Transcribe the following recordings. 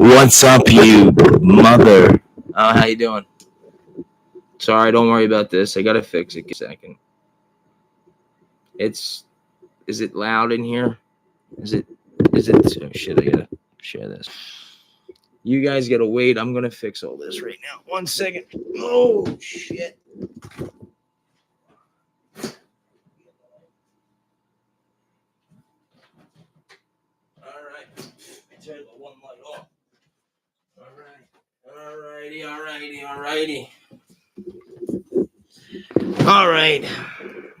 What's up, you mother? How you doing? Sorry, don't worry about this. I gotta fix it. Give me a second. Is it loud in here? Is it? Oh shit! I gotta share this. You guys gotta wait. I'm gonna fix all this right now. 1 second. Oh shit! All right. I turned the one light off. All right. Alrighty.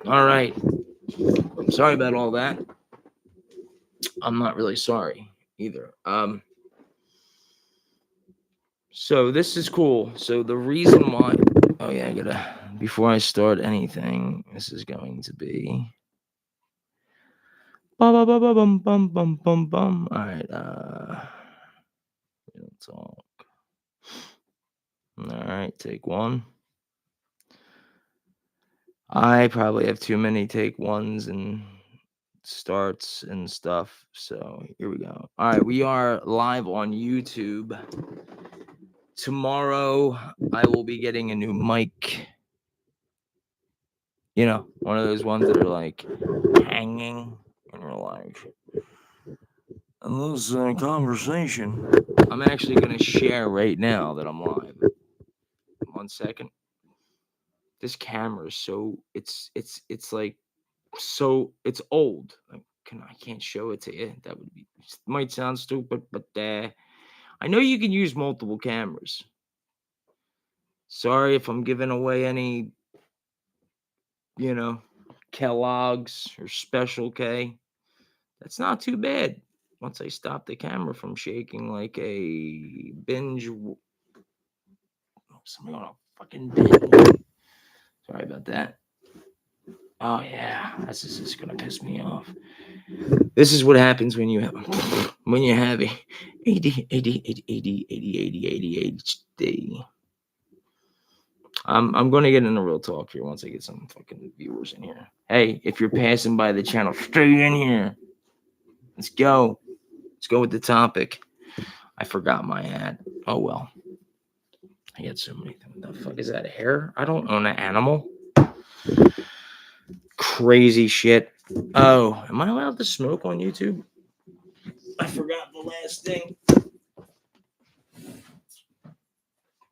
All right. I'm sorry about all that. I'm not really sorry either. So this is cool. So the reason why, oh yeah, before I start anything, this is going to be, bum, bum, bum, bum, bum, bum, bum. All right, real talk. All right, take one. I probably have too many take ones and starts and stuff. So here we go. All right, we are live on YouTube. Tomorrow, I will be getting a new mic. You know, one of those ones that are like hanging in real life. And this conversation, I'm actually going to share right now that I'm live. 1 second. This camera is so it's like so it's old. Like, I can't show it to you. That might sound stupid, but I know you can use multiple cameras. Sorry if I'm giving away any, Kellogg's or Special K. That's not too bad. Once I stop the camera from shaking like a binge. Somebody on a fucking binge. Sorry about that. Oh yeah, this is gonna piss me off. This is what happens when you have ADHD. I'm gonna get into real talk here once I get some fucking viewers in here. Hey, if you're passing by the channel, stay in here. Let's go. Let's go with the topic. I forgot my ad. Oh well. I got so many things. What the fuck is that? Hair? I don't own an animal. Crazy shit. Oh, am I allowed to smoke on YouTube? I forgot the last thing.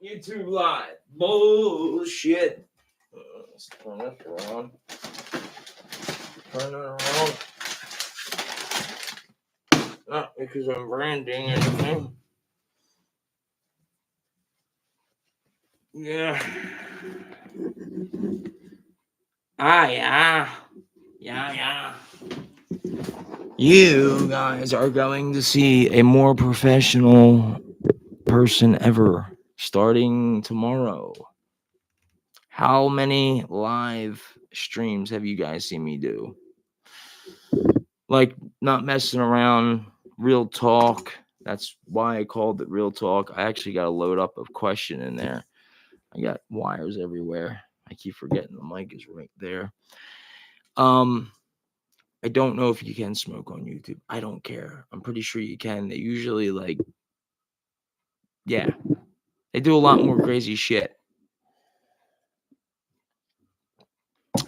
YouTube Live. Bullshit. Let's turn this around. Turn it around. Not because I'm branding anything. Yeah. Yeah. You guys are going to see a more professional person ever starting tomorrow. How many live streams have you guys seen me do? Like, not messing around, real talk. That's why I called it real talk. I actually got a load up of question in there. I got wires everywhere. I keep forgetting the mic is right there. I don't know if you can smoke on YouTube. I don't care. I'm pretty sure you can. They usually they do a lot more crazy shit.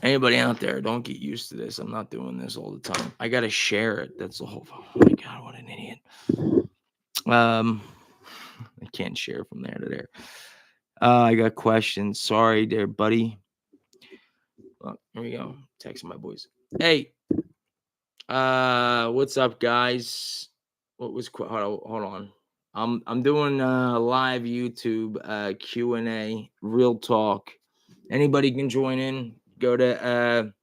Anybody out there, don't get used to this. I'm not doing this all the time. I gotta share it. That's the whole. Oh my god, what an idiot. I can't share from there to there. I got questions. Sorry, there, buddy. Well, here we go. Texting my boys. Hey, what's up, guys? What was hold on? I'm doing live YouTube Q&A, real talk. Anybody can join in. Go to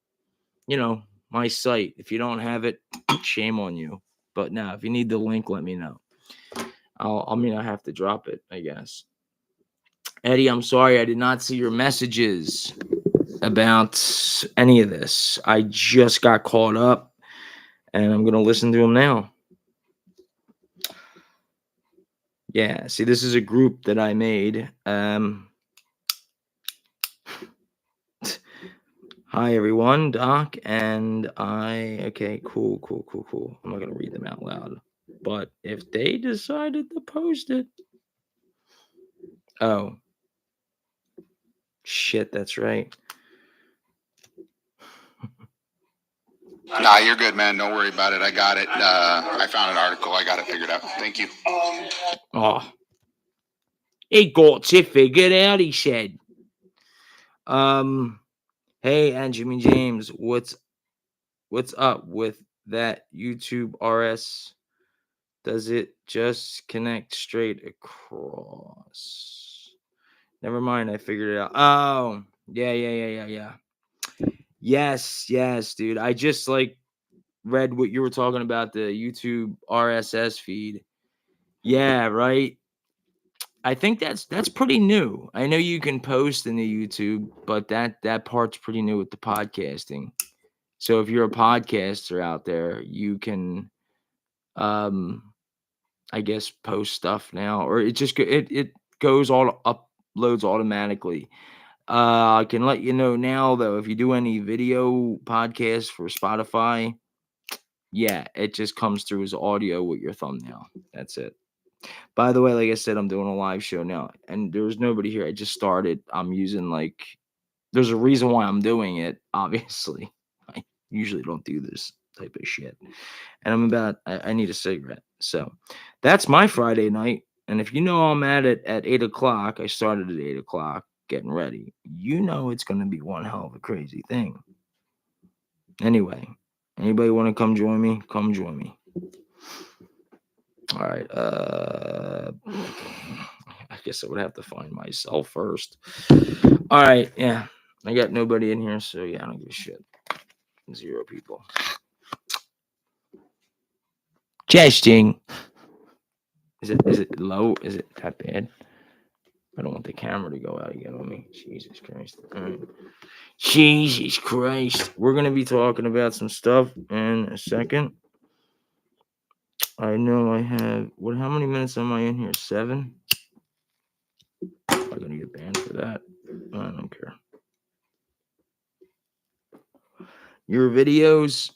my site. If you don't have it, shame on you. But now, if you need the link, let me know. I have to drop it, I guess. Eddie, I'm sorry I did not see your messages about any of this. I just got caught up, and I'm gonna listen to them now. Yeah, see, this is a group that I made. Hi, everyone, Doc, and I. Okay, cool. I'm not going to read them out loud. But if they decided to post it, oh shit, that's right. Nah, you're good, man. Don't worry about it. I got it. I found an article. I got it figured out. Thank you. Oh, he got it figured out. He said, hey, and Jimmy James, what's up with that YouTube RS? Does it just connect straight across? Never mind, I figured it out. Oh, yeah. Yes, dude. I just read what you were talking about, the YouTube RSS feed. Yeah, right. I think that's pretty new. I know you can post in the YouTube, but that part's pretty new with the podcasting. So if you're a podcaster out there, you can um I guess post stuff now, or it goes all uploads automatically. I can let you know now though, if you do any video podcasts for Spotify, yeah, it just comes through as audio with your thumbnail. That's it. By the way, like I said, I'm doing a live show now, and there's nobody here. I just started. I'm using there's a reason why I'm doing it. Obviously, I usually don't do this type of shit, and I need a cigarette. So that's my Friday night. And if you know I'm at it at 8 o'clock, I started at 8 o'clock getting ready. You know it's going to be one hell of a crazy thing. Anyway, anybody want to come join me? Come join me. All right. I guess I would have to find myself first. All right. Yeah. I got nobody in here, so yeah, I don't give a shit. 0 people. Testing. Is it low? Is it that bad? I don't want the camera to go out again on me. Jesus Christ. All right. Jesus Christ. We're gonna be talking about some stuff in a second. I know I have how many minutes am I in here? 7? I'm gonna get banned for that. I don't care. Your videos.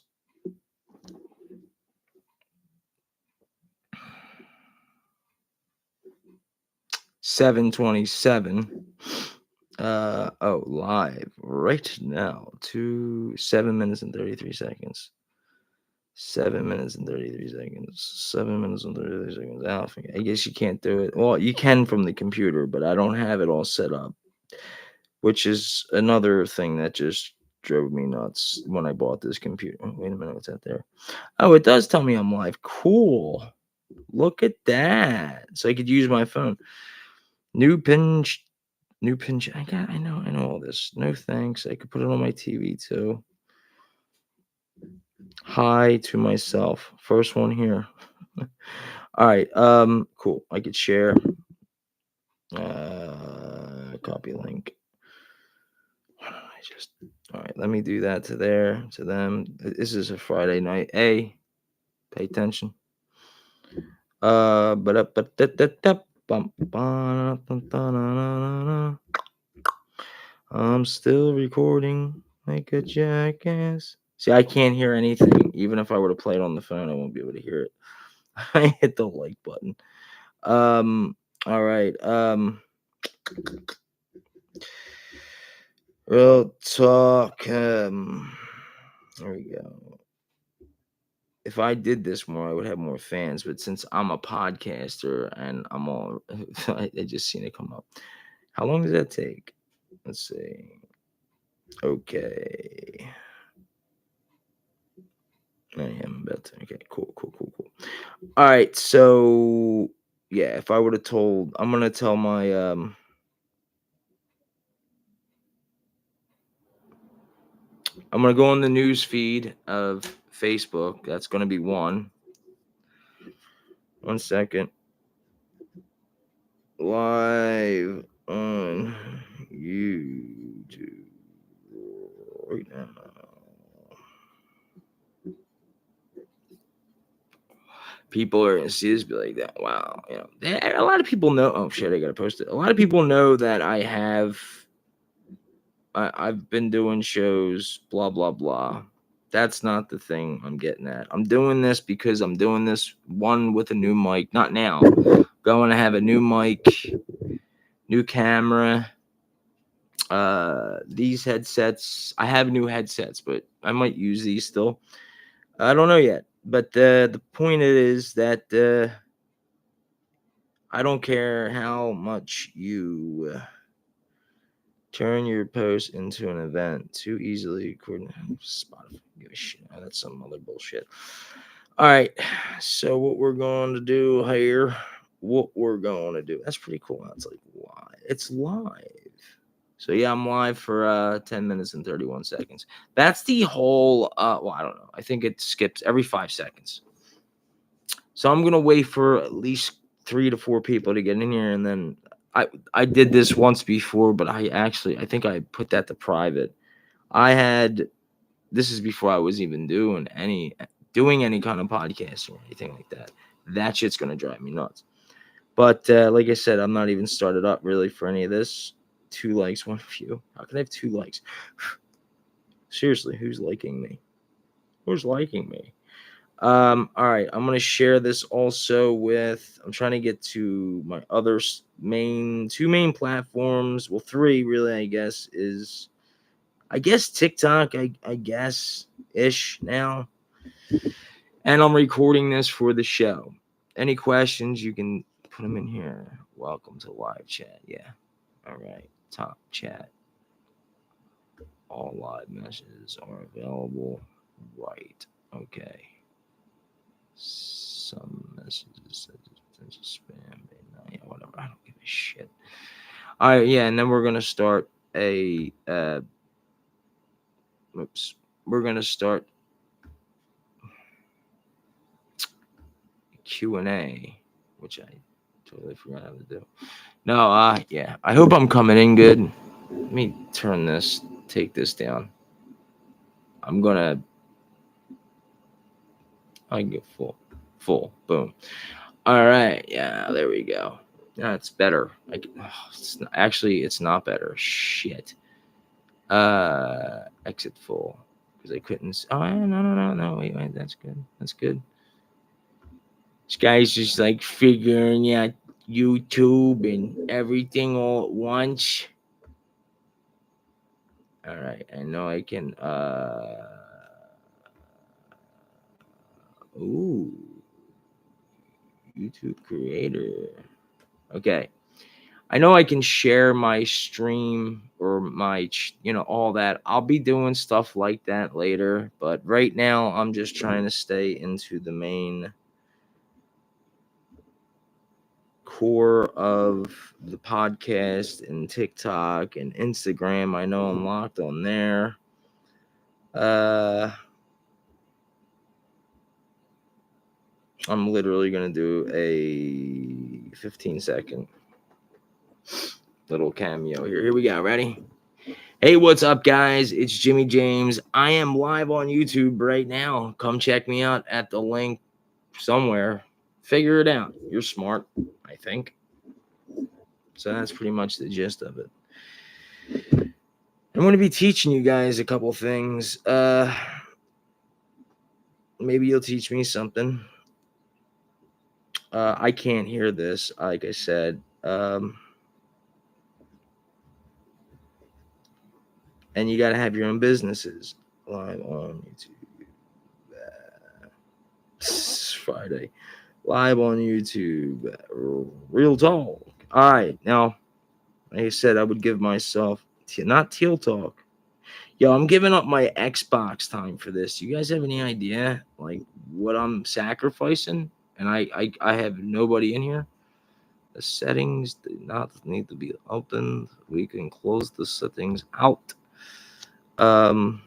7:27. Live right now to 7 minutes and 33 seconds. 7 minutes and 33 seconds. 7 minutes and 33 seconds. I guess you can't do it. Well, you can from the computer, but I don't have it all set up, which is another thing that just drove me nuts when I bought this computer. Oh, wait a minute, what's that there? Oh, it does tell me I'm live. Cool. Look at that. So I could use my phone. New pinch. I know all this. No thanks. I could put it on my TV too. Hi to myself. First one here. All right. Cool. I could share. Copy link. All right. Let me do that to them. This is a Friday night. Hey, pay attention. I'm still recording like a jackass. See, I can't hear anything. Even if I were to play it on the phone, I won't be able to hear it. I hit the like button. All right. Real talk. There we go. If I did this more, I would have more fans. But since I'm a podcaster and I'm all, I just seen it come up. How long does that take? Let's see. Okay. I am about to. Okay, cool. All right, so yeah, if I would have told, I'm gonna tell my I'm gonna go on the news feed of Facebook. That's gonna be one. 1 second. Live on YouTube right now. People are gonna see this, be like that. Wow, a lot of people know. Oh shit, I gotta post it. A lot of people know that I've been doing shows, blah blah blah. That's not the thing I'm getting at. I'm doing this because I'm doing this one with a new mic. Not now. Going to have a new mic, new camera. These headsets. I have new headsets, but I might use these still. I don't know yet. But the point is that I don't care how much you turn your post into an event too easily. According to Spotify, give a shit. That's some other bullshit. All right. So what we're going to do here? That's pretty cool. That's like live. It's live. So yeah, I'm live for 10 minutes and 31 seconds. That's the whole. Well, I don't know. I think it skips every 5 seconds. So I'm gonna wait for at least 3 to 4 people to get in here, and then I did this once before, but I think I put that to private. This is before I was even doing any kind of podcasting or anything like that. That shit's gonna drive me nuts. But like I said, I'm not even started up really for any of this. 2 likes, 1 view. How can I have 2 likes? Seriously, who's liking me? Who's liking me? All right, I'm gonna share this also with. I'm trying to get to my other two main platforms. Well, 3 really, I guess TikTok. I guess ish now. And I'm recording this for the show. Any questions? You can put them in here. Welcome to live chat. Yeah. All right. Top chat. All live messages are available. Right. Okay. Some messages said potential spam. Yeah, whatever. I don't give a shit. All right. Yeah. And then we're going to start We're going to start Q&A, which I totally forgot how to do. No, yeah. I hope I'm coming in good. Let me take this down. I can get full, boom. All right, yeah, there we go. Now it's better. It's not better. Shit. Exit full because I couldn't. Oh no. Wait. That's good. This guy's just like figuring out YouTube and everything all at once. All right, I know I can. Ooh, YouTube creator. Okay, I know I can share my stream or my, all that. I'll be doing stuff like that later, but right now I'm just trying to stay into the main core of the podcast and TikTok and Instagram. I know I'm locked on there. I'm literally going to do a 15-second little cameo here. Here we go. Ready? Hey, what's up, guys? It's Jimmy James. I am live on YouTube right now. Come check me out at the link somewhere. Figure it out. You're smart, I think. So that's pretty much the gist of it. I'm going to be teaching you guys a couple things. Maybe you'll teach me something. I can't hear this, like I said. And you got to have your own businesses live on YouTube. It's Friday. Live on YouTube. Real talk. All right. Now, like I said, I would give myself, not Teal Talk. Yo, I'm giving up my Xbox time for this. You guys have any idea, like, what I'm sacrificing? And I have nobody in here. The settings do not need to be opened. We can close the settings out. Oh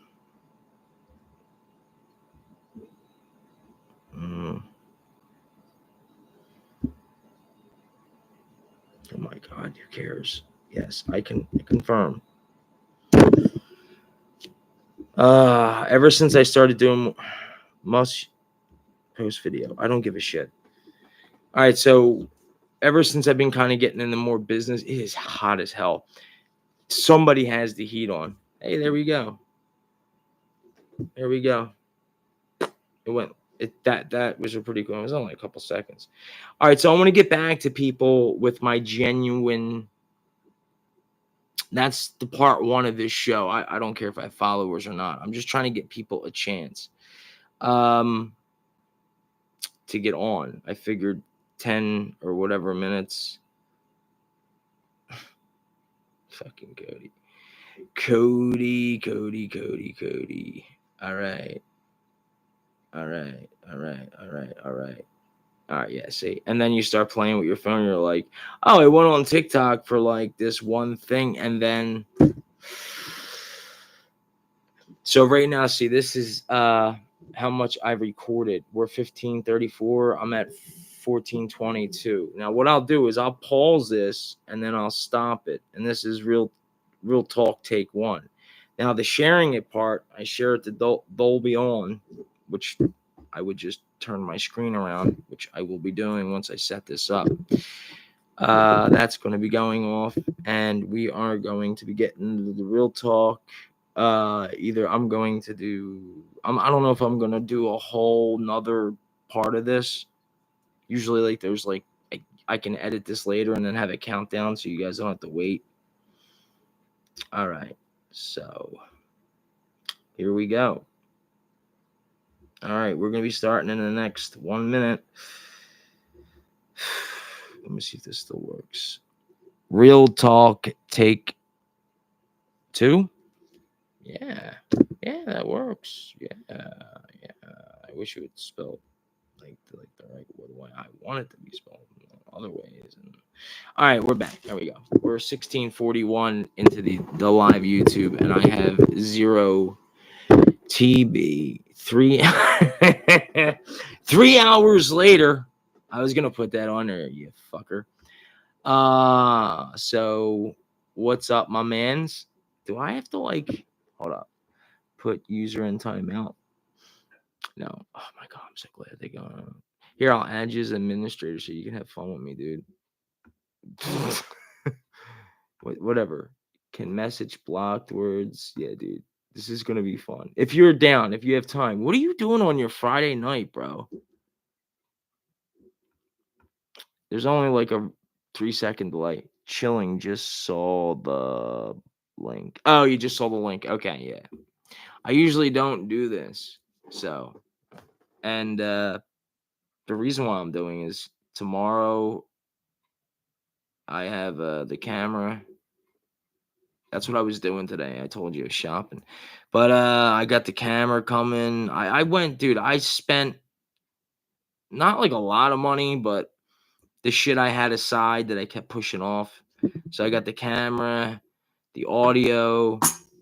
my God, who cares? Yes, I can confirm. Ever since I started doing must post video, I don't give a shit. All right, so ever since I've been kind of getting into more business, it is hot as hell. Somebody has the heat on. Hey, there we go. Here we go. It went. That was a pretty cool. It was only a couple seconds. All right, so I want to get back to people with my genuine. That's the part one of this show. I don't care if I have followers or not. I'm just trying to get people a chance to get on. I figured 10 or whatever minutes. Fucking Cody. Cody. All right. All right, yeah, see. And then you start playing with your phone. You're like, oh, I went on TikTok for like this one thing. And then, so right now, see, this is how much I've recorded. We're 15:34. I'm at 14:22. Now, what I'll do is I'll pause this and then I'll stop it. And this is real talk take one. Now, the sharing it part, I share it to Dolby on, which I would just turn my screen around, which I will be doing once I set this up. That's going to be going off, and we are going to be getting into the real talk. Either I'm going to do, I don't know if I'm going to do a whole nother part of this. Usually, like, there's like, I can edit this later and then have a countdown so you guys don't have to wait. All right, so here we go. All right, we're going to be starting in the next 1 minute. Let me see if this still works. Real talk take 2. Yeah, that works. Yeah. I wish it would spell like the right way I want it to be spelled. Other ways. All right, we're back. There we go. We're 16:41 into the live YouTube, and I have 0 TB. 3 3 hours later. I was gonna put that on there, you fucker. So what's up, my mans? Do I have to hold up, put user in timeout? No. Oh my god, I'm so glad they going on. Here, I'll add you as administrator so you can have fun with me, dude. Whatever. Can message blocked words. Yeah, dude. This is gonna be fun. If you're down, if you have time. What are you doing on your Friday night, bro? There's only like a 3-second delay. Chilling, just saw the link. Oh, you just saw the link. Okay, yeah. I usually don't do this. So, and the reason why I'm doing is tomorrow I have the camera. That's what I was doing today. I told you I was shopping. But I got the camera coming. I went, dude, I spent not like a lot of money, but the shit I had aside that I kept pushing off. So I got the camera, the audio,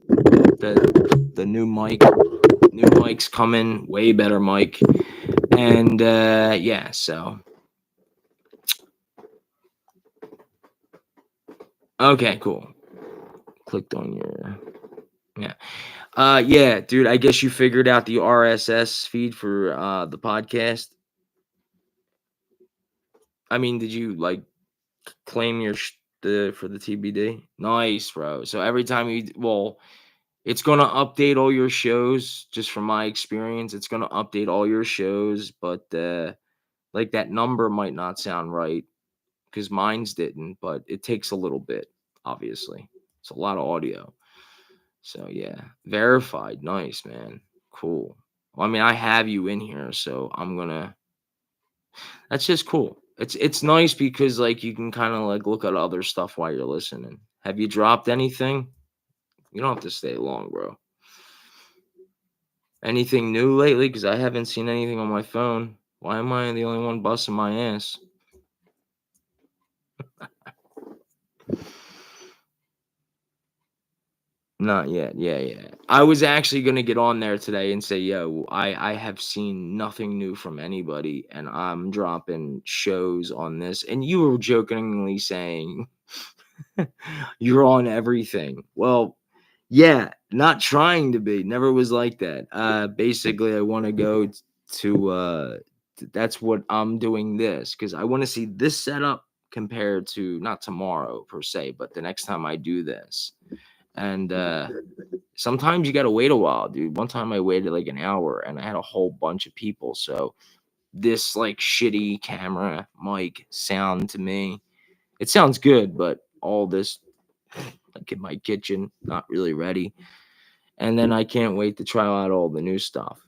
the new mic's coming, way better mic, and yeah. So okay, cool. Clicked on your yeah, dude. I guess you figured out the RSS feed for the podcast. I mean, did you claim your for the TBD? Nice, bro. So every time it's going to update all your shows. Just from my experience, it's going to update all your shows, but that number might not sound right because mine's didn't, but it takes a little bit, obviously. It's a lot of audio. So yeah, verified. Nice, man. Cool. Well, I mean, I have you in here, so that's just cool. It's nice because you can kind of look at other stuff while you're listening. Have you dropped anything? You don't have to stay long, bro. Anything new lately? Because I haven't seen anything on my phone. Why am I the only one busting my ass? Not yet. Yeah. I was actually going to get on there today and say, yo, I have seen nothing new from anybody, and I'm dropping shows on this. And you were jokingly saying you're on everything. Well, yeah, not trying to be. Never was like that. Basically, I want to go to that's what I'm doing this because I want to see this setup compared to not tomorrow per se, but the next time I do this. And sometimes you gotta wait a while, dude. One time I waited like an hour and I had a whole bunch of people. So this like shitty camera mic sound to me, it sounds good, but all this like in my kitchen, not really ready. And then I can't wait to try out all the new stuff.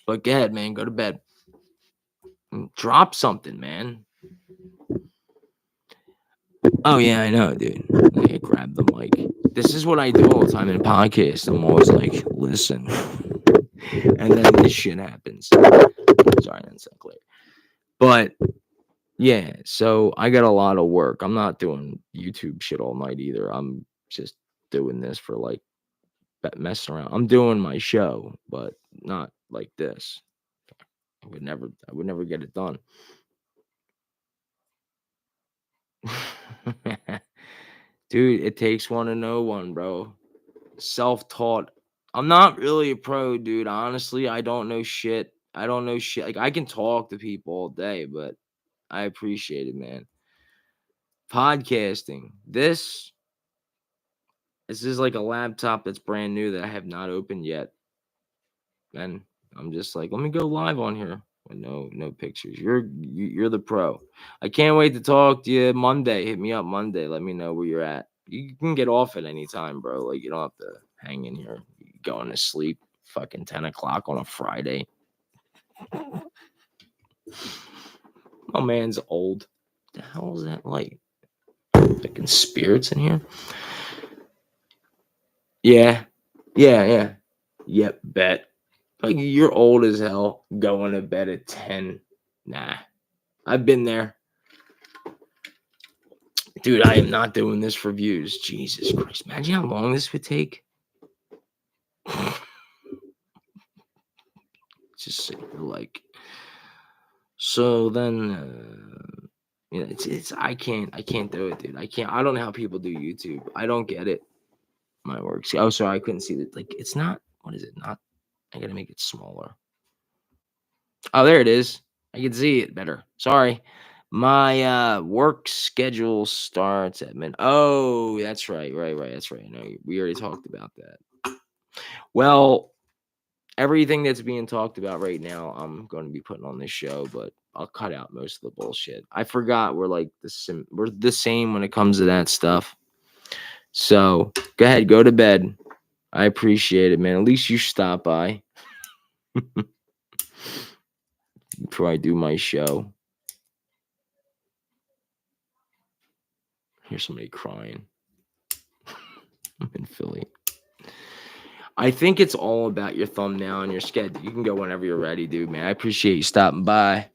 But go ahead, man, go to bed. Drop something, man. Oh yeah, I know, dude. I grab the mic. This is what I do all the time in podcasts. I'm always like, listen. And then this shit happens. Sorry, that's not clear. But yeah, so I got a lot of work. I'm not doing YouTube shit all night either. I'm just doing this for like messing around. I'm doing my show, but not like this. I would never get it done. Dude, it takes one to know one, bro. Self-taught. I'm not really a pro, dude. Honestly, I don't know shit. I don't know shit. Like I can talk to people all day, but I appreciate it, man. Podcasting. This is like a laptop that's brand new that I have not opened yet. And I'm just like, let me go live on here. With no pictures. You're the pro. I can't wait to talk to you Monday. Hit me up Monday. Let me know where you're at. You can get off at any time, bro. Like you don't have to hang in here. Going to sleep fucking 10 o'clock on a Friday. My man's old. What the hell is that light? Fucking spirits in here? Yeah. Yep, bet. Like you're old as hell going to bed at 10. Nah. I've been there. Dude, I am not doing this for views. Jesus Christ. Imagine how long this would take. Just sit here like. So then you know, it's I can't do it, dude. I don't know how people do YouTube. I don't get it. My works. Oh, sorry, I couldn't see that. Like it's not, what is it? Not, I gotta make it smaller. Oh, there it is. I can see it better. Sorry. My work schedule starts at oh, that's right. That's right. No, we already talked about that. Well, everything that's being talked about right now, I'm going to be putting on this show, but I'll cut out most of the bullshit. I forgot we're like we're the same when it comes to that stuff. So go ahead, go to bed. I appreciate it, man. At least you stop by before I do my show. Here's somebody crying. I'm in Philly. I think it's all about your thumbnail and your schedule. You can go whenever you're ready, dude, man. I appreciate you stopping by.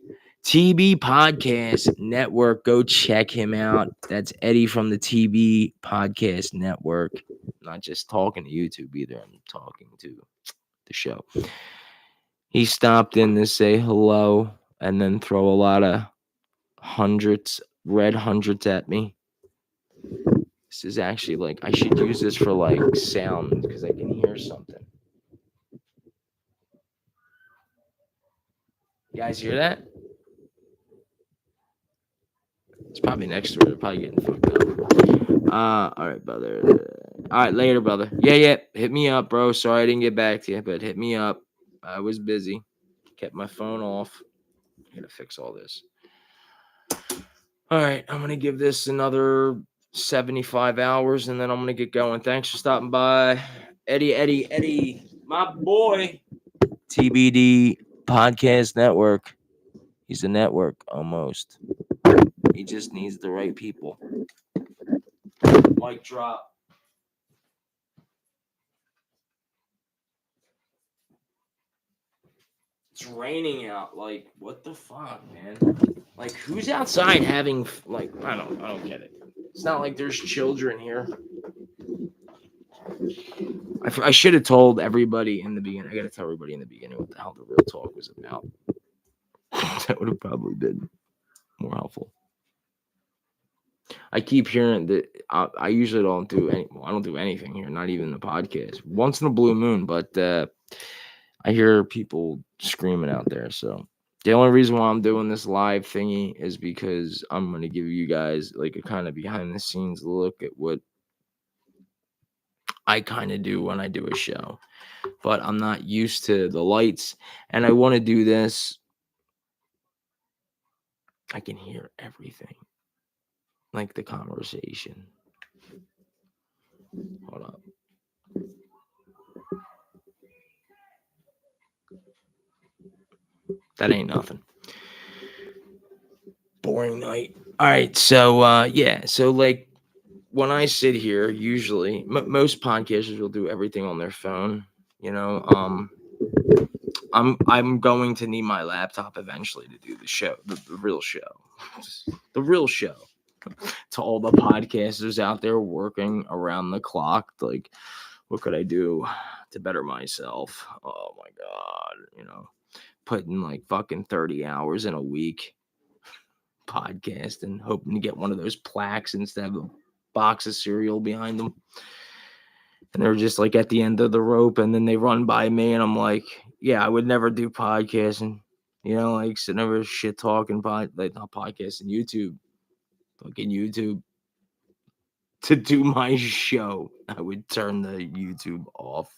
TB Podcast Network. Go check him out. That's Eddie from the TB Podcast Network. I'm not just talking to YouTube either. I'm talking to the show. He stopped in to say hello and then throw a lot of red hundreds at me. This is actually like, I should use this for like sound because I can hear something. You guys hear that? It's probably next to it. They're probably getting fucked up. All right, brother. All right, later, brother. Yeah. Hit me up, bro. Sorry I didn't get back to you, but hit me up. I was busy. Kept my phone off. I gotta fix all this. All right, I'm gonna give this another 75 hours, and then I'm gonna get going. Thanks for stopping by, Eddie, my boy. TBD Podcast Network. He's a network almost. He just needs the right people. Mic drop. It's raining out. Like, what the fuck, man? Like, who's outside having like? I don't get it. It's not like there's children here. I should have told everybody in the beginning. I got to tell everybody in the beginning what the hell the real talk was about. That would have probably been more helpful. I keep hearing that I usually don't do I don't do anything here, not even the podcast. Once in a blue moon, but I hear people screaming out there. So the only reason why I'm doing this live thingy is because I'm going to give you guys like a kind of behind the scenes look at what I kind of do when I do a show, but I'm not used to the lights, and I want to do this. I can hear everything, like the conversation. Hold up. That ain't nothing. Boring night. All right, so yeah, so like when I sit here, usually most podcasters will do everything on their phone. You know, I'm going to need my laptop eventually to do the show, the real show, the real show. To all the podcasters out there working around the clock, like, what could I do to better myself? Oh my god, putting like fucking 30 hours in a week podcasting, hoping to get one of those plaques instead of a box of cereal behind them. And they're just like at the end of the rope, and then they run by me, and I'm like, yeah, I would never do podcasting. Like sitting over shit talking like not podcasting, YouTube, fucking YouTube. To do my show, I would turn the YouTube off.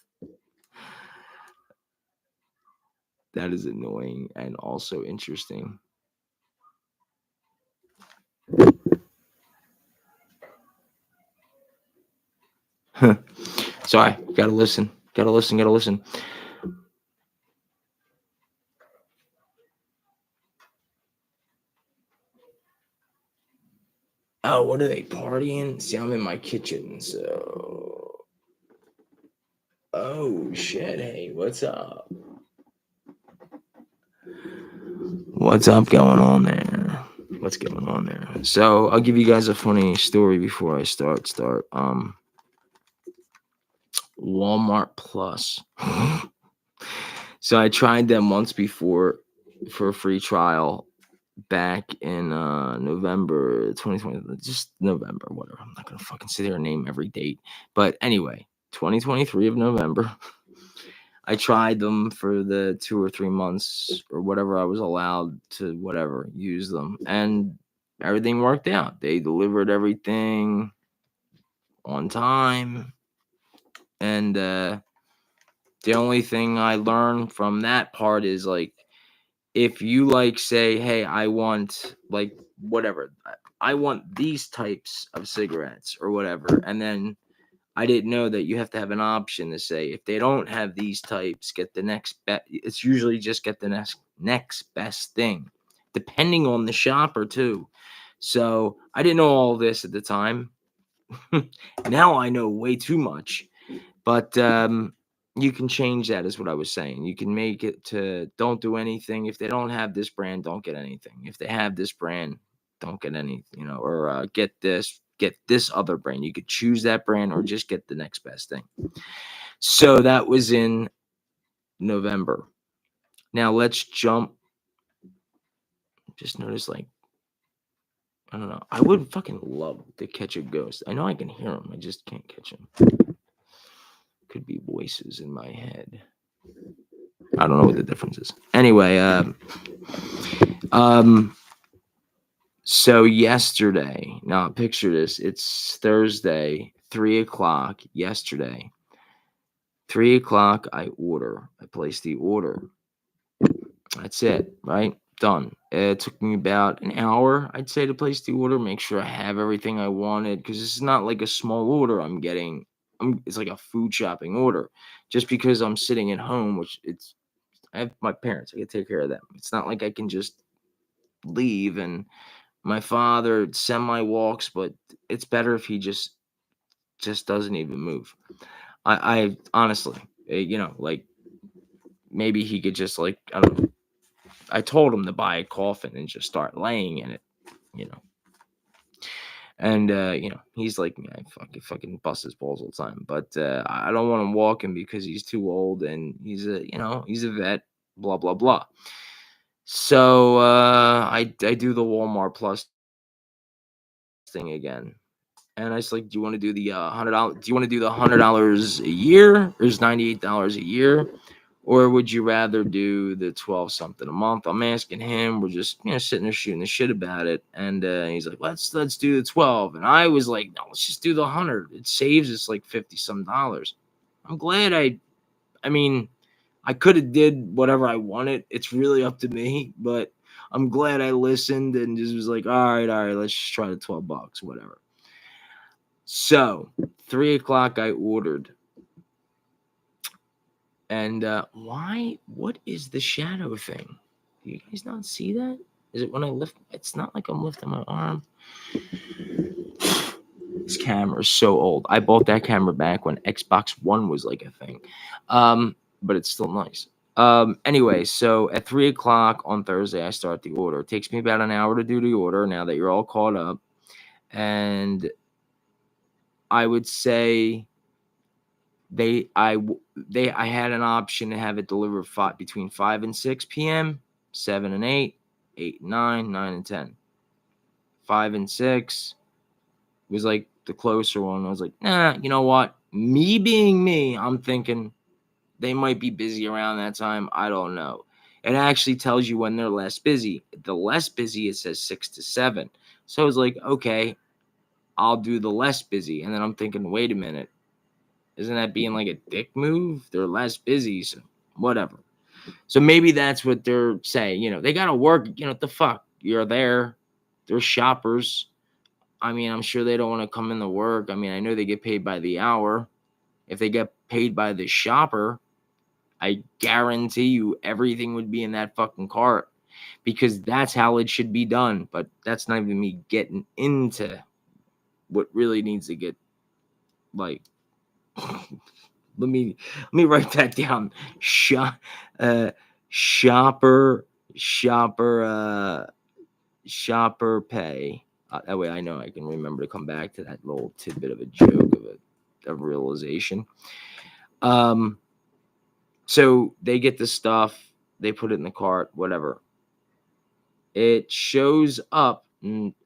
That is annoying and also interesting. Sorry, gotta listen. Oh, what are they partying? See, I'm in my kitchen, so. Oh shit! Hey, what's up? What's up going on there? What's going on there? So I'll give you guys a funny story before I start. Walmart Plus. So I tried them once before for a free trial back in November 2020, just November, whatever. I'm not gonna fucking sit here and name every date, but anyway, 2023 of November. I tried them for the 2 or 3 months or whatever I was allowed to use them, and everything worked out. They delivered everything on time, and the only thing I learned from that part is like, if you like say, hey, I want like whatever, I want these types of cigarettes or whatever, and then I didn't know that you have to have an option to say, if they don't have these types, get the next best. It's usually just get the next best thing, depending on the shopper too. So I didn't know all this at the time. Now I know way too much. But you can change that, is what I was saying. You can make it to don't do anything. If they don't have this brand, don't get anything. If they have this brand, don't get any, or get this other brand. You could choose that brand or just get the next best thing. So that was in November. Now let's jump. Just notice, like, I don't know. I would fucking love to catch a ghost. I know I can hear them. I just can't catch them. Could be voices in my head. I don't know what the difference is. Anyway, so yesterday, now picture this. It's Thursday, 3:00 yesterday. 3:00, I place the order. That's it, right? Done. It took me about an hour, I'd say, to place the order, make sure I have everything I wanted, because this is not like a small order I'm getting. It's like a food shopping order. Just because I'm sitting at home, I have my parents, I can take care of them. It's not like I can just leave, and my father semi walks, but it's better if he just doesn't even move. I honestly, like, maybe he could just, like, I don't know. I told him to buy a coffin and just start laying in it, you know. And he's like me. I fucking bust his balls all the time. But I don't want him walking because he's too old, and he's a vet. Blah blah blah. So I do the Walmart Plus thing again, and I was like, "Do you want to do the $100? Do you want to do the $100 a year? Or is $98 a year, Or would you rather do the 12 something a month? I'm asking him. We're just, sitting there shooting the shit about it. And he's like, let's do the 12. And I was like, no, let's just do the 100. It saves us like 50 some dollars. I'm glad I mean, I could have did whatever I wanted. It's really up to me, but I'm glad I listened and just was like, all right, let's just try the $12, whatever. So 3:00 I ordered. And what is the shadow thing? Do you guys not see that? Is it when I lift? It's not like I'm lifting my arm. This camera is so old. I bought that camera back when Xbox One was like a thing. But it's still nice. Anyway, so at 3:00 on Thursday, I start the order. It takes me about an hour to do the order now that you're all caught up. And I would say I had an option to have it delivered between 5 and 6 p.m., 7 and 8, 8 and 9, 9 and 10. 5 and 6 was like the closer one. I was like, nah, you know what? Me being me, I'm thinking they might be busy around that time. I don't know. It actually tells you when they're less busy. The less busy, it says 6 to 7. So I was like, okay, I'll do the less busy. And then I'm thinking, wait a minute. Isn't that being like a dick move? They're less busy, so whatever. So maybe that's what they're saying. They got to work. What the fuck? You're there. They're shoppers. I mean, I'm sure they don't want to come into work. I mean, I know they get paid by the hour. If they get paid by the shopper, I guarantee you everything would be in that fucking cart because that's how it should be done. But that's not even me getting into what really needs to get like. Let me write that down. Shopper pay. That way I know I can remember to come back to that little tidbit of a joke of realization. So they get the stuff, they put it in the cart, whatever. It shows up.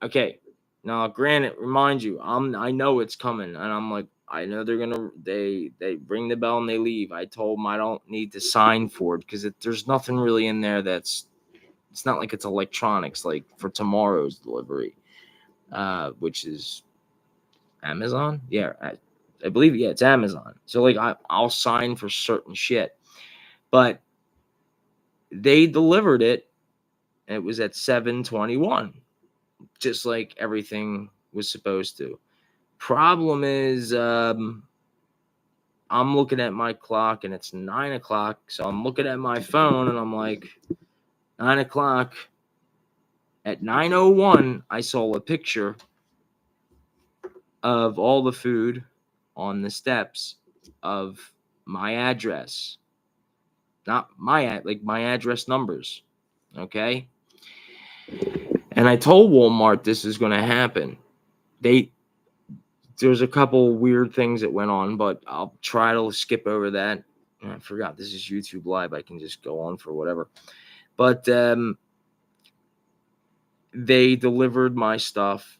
Okay. Now, granted, remind you, I know it's coming, and I'm like, I know they're gonna. They ring the bell and they leave. I told them I don't need to sign for it because there's nothing really in there that's. It's not like it's electronics like for tomorrow's delivery, which is Amazon. Yeah, I believe it's Amazon. So like I'll sign for certain shit, but they delivered it. And it was at 7:21. Just like everything was supposed to. Problem is, I'm looking at my clock and it's 9:00. So I'm looking at my phone and I'm like, 9:00. At 9:01, I saw a picture of all the food on the steps of my address. Not my address numbers. Okay. And I told Walmart this is going to happen. There's a couple weird things that went on, but I'll try to skip over that. I forgot this is YouTube Live. I can just go on for whatever. But they delivered my stuff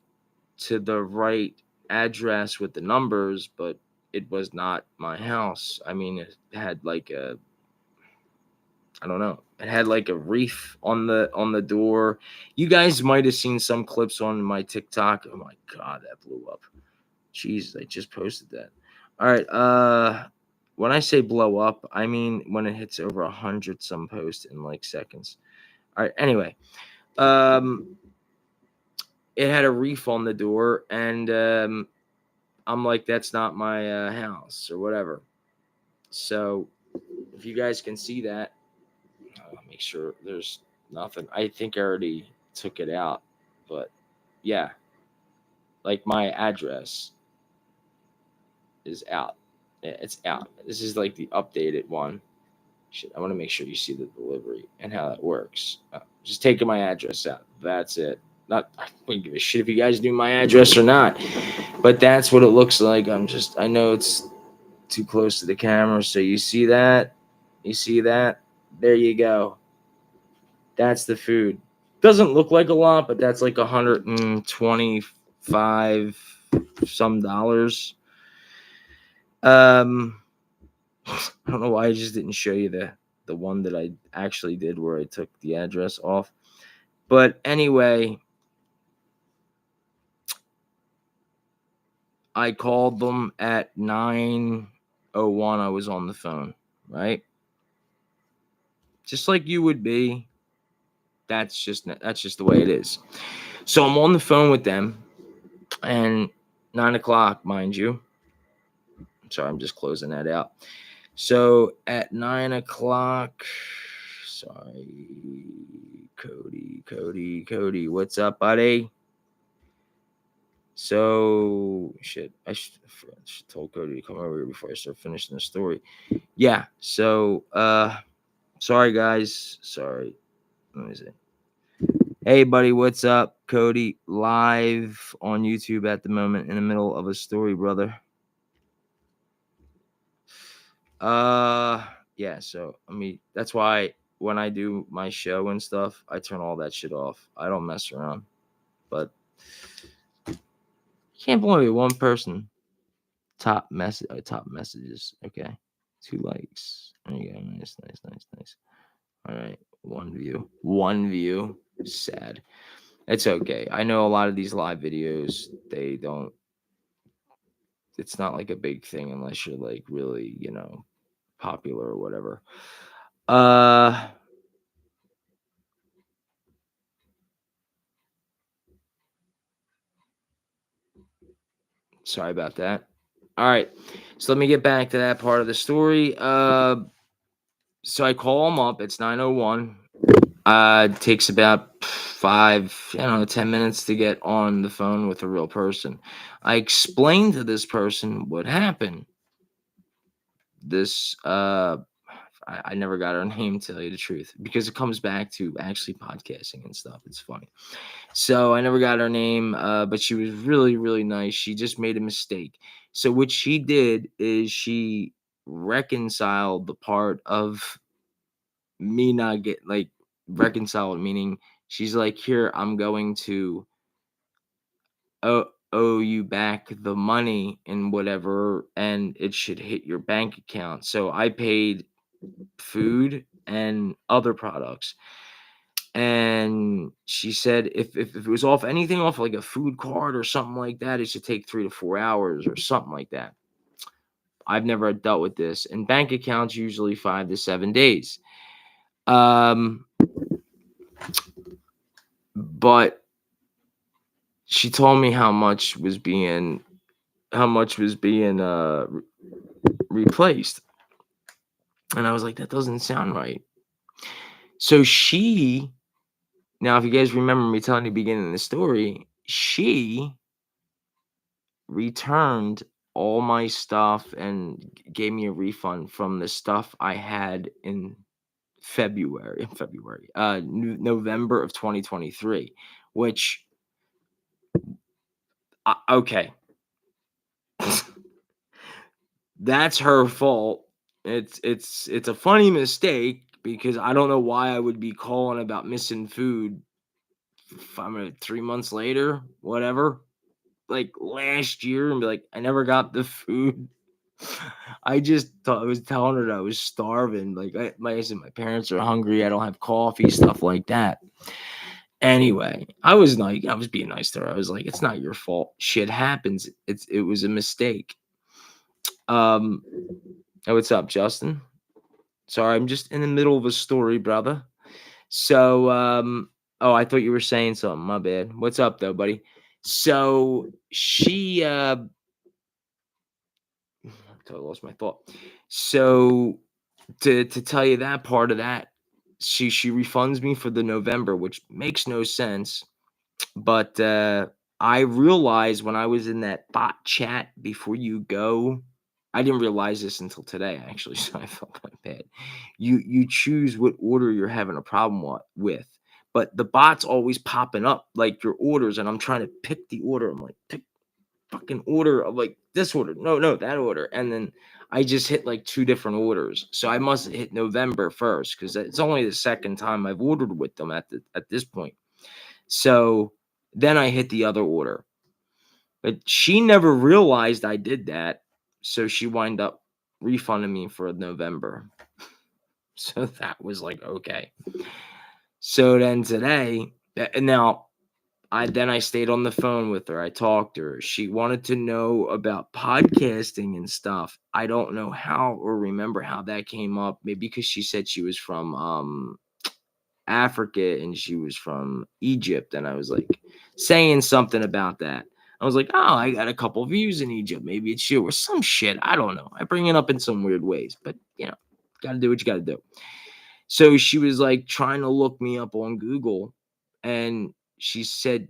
to the right address with the numbers, but it was not my house. I mean, it had like I don't know. It had like a wreath on the door. You guys might have seen some clips on my TikTok. Oh my God, that blew up. Jeez, I just posted that. All right. When I say blow up, I mean when it hits over 100 some posts in like seconds. All right. Anyway, it had a reef on the door, and I'm like, that's not my house or whatever. So if you guys can see that, I'll make sure there's nothing. I think I already took it out, but yeah, like my address is out. Yeah, it's out. This is like the updated one. Shit, I want to make sure you see the delivery and how that works. Just taking my address out. That's it. I wouldn't give a shit if you guys knew my address or not, but that's what it looks like. I know it's too close to the camera, so you see that? You see that? There you go. That's the food. Doesn't look like a lot, but that's like $125 some dollars. I don't know why I just didn't show you the one that I actually did where I took the address off. But anyway, I called them at 9:01. I was on the phone, right? Just like you would be. That's just the way it is. So I'm on the phone with them, and 9:00, mind you. Sorry, I'm just closing that out. So at 9:00, sorry, Cody, what's up, buddy? So shit, I should told Cody to come over here before I start finishing the story. Yeah. So sorry guys, sorry. Let me see. Hey buddy, what's up? Cody, live on YouTube at the moment in the middle of a story, brother. Yeah, so that's why when I do my show and stuff, I turn all that shit off. I don't mess around. But can't believe one person. Top messages. Okay. 2 likes. There you go. Nice. All right. One view. Sad. It's okay. I know a lot of these live videos, it's not like a big thing unless you're like really, popular or whatever. Sorry about that. All right. So let me get back to that part of the story. So I call them up. It's 9:01. It takes about 10 minutes to get on the phone with a real person. I explained to this person what happened. This I never got her name, to tell you the truth, because it comes back to actually podcasting and stuff. It's funny. So I never got her name, but she was really, really nice. She just made a mistake. So what she did is she reconciled the part of me not get reconciled, meaning she's like, here, I'm going to owe you back the money and whatever, and it should hit your bank account. So I paid food and other products. And she said if it was off anything off like a food card or something like that, it should take 3 to 4 hours or something like that. I've never dealt with this. And bank accounts usually 5 to 7 days. But she told me how much was being replaced. And I was like, that doesn't sound right. So now, if you guys remember me telling you the beginning of the story, she returned all my stuff and gave me a refund from the stuff I had in November of 2023, which, okay. That's her fault. It's a funny mistake because I don't know why I would be calling about missing food 3 months later, whatever, like last year, and be like, I never got the food. I just thought I was telling her that I was starving. Like I said, my parents are hungry. I don't have coffee, stuff like that. Anyway, I was being nice to her. I was like, it's not your fault. Shit happens. It was a mistake. Oh, what's up, Justin? Sorry, I'm just in the middle of a story, brother. So, oh, I thought you were saying something. My bad. What's up, though, buddy? So she, I lost my thought. So to tell you that part of that, she refunds me for the November, which makes no sense. But I realized when I was in that bot chat before you go, I didn't realize this until today, actually, so I felt kind of bad. You choose what order you're having a problem with, but the bot's always popping up like your orders, and I'm trying to pick the order. I'm like, pick fucking order of like this order, no, that order, and then I just hit like 2 different orders. So I must hit November first because it's only the second time I've ordered with them at this point. So then I hit the other order. But she never realized I did that. So she wound up refunding me for November. So that was like, okay. So then today, and now I stayed on the phone with her. I talked to her. She wanted to know about podcasting and stuff. I don't know how or remember how that came up. Maybe because she said she was from Africa and she was from Egypt, and I was like saying something about that. I was like, oh, I got a couple views in Egypt. Maybe it's you or some shit. I don't know. I bring it up in some weird ways, but got to do what you got to do. So she was like trying to look me up on Google, and she said,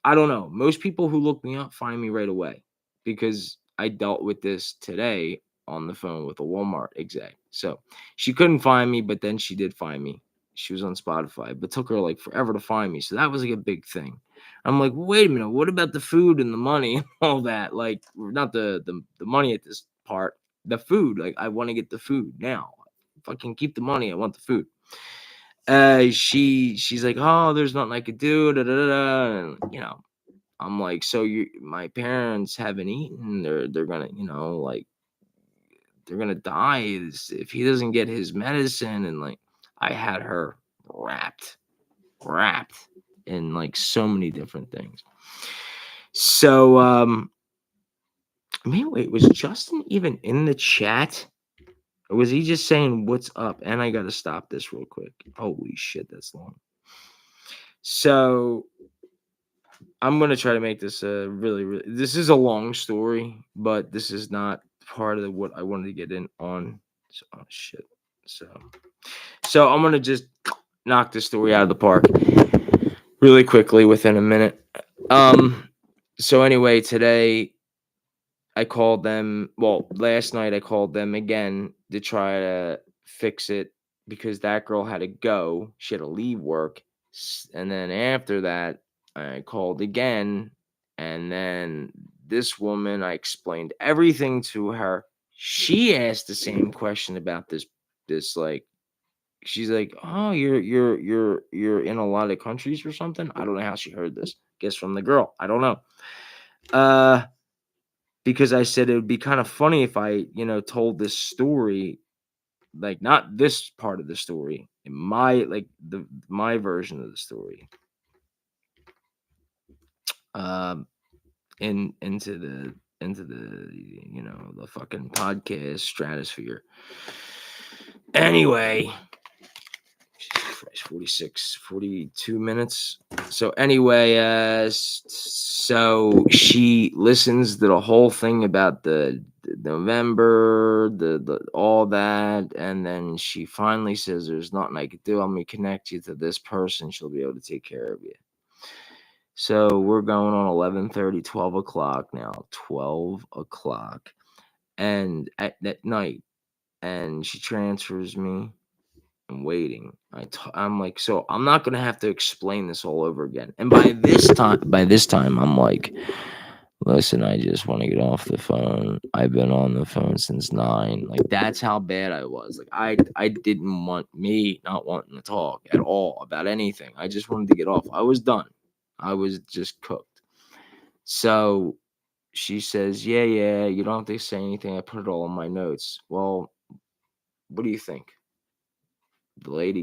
I don't know. Most people who look me up find me right away because I dealt with this today on the phone with a Walmart exec. So she couldn't find me, but then she did find me. She was on Spotify, but took her like forever to find me. So that was like a big thing. I'm like, wait a minute, what about the food and the money and all that? Like, not the money at this part, the food. Like, I want to get the food now. Fucking keep the money. I want the food. She's like, oh, there's nothing I could do. Da, da, da, da. And I'm like, so my parents haven't eaten. They're gonna, like they're gonna die if he doesn't get his medicine. And like, I had her wrapped in like so many different things. So wait, was Justin even in the chat? Or was he just saying what's up? And I gotta stop this real quick. Holy shit, that's long. So I'm gonna try to make this really. This is a long story, but this is not part of what I wanted to get in on. So, oh shit. So I'm gonna just knock this story out of the park really quickly within a minute. So anyway, today I called them. Well, last night I called them again to try to fix it because that girl had to go. She had to leave work. And then after that, I called again. And then this woman, I explained everything to her. She asked the same question about this like, she's like, oh, you're in a lot of countries or something. I don't know how she heard this. Guess from the girl. I don't know. Because I said it would be kind of funny if I, told this story, like not this part of the story, my version of the story, into the the fucking podcast stratosphere. Anyway, Jesus Christ, 42 minutes. So anyway, so she listens to the whole thing about the November, the all that, and then she finally says, "There's nothing I could do. I'm gonna connect you to this person. She'll be able to take care of you." So we're going on 11:30, 12 o'clock now. 12 o'clock, and at night, and she transfers me. I'm waiting. I'm like, so I'm not gonna have to explain this all over again. And by this time, I'm like, listen, I just want to get off the phone. I've been on the phone since 9. Like that's how bad I was. Like I didn't want not wanting to talk at all about anything. I just wanted to get off. I was done. I was just cooked. So she says, yeah, you don't have to say anything. I put it all in my notes. Well, what do you think? The lady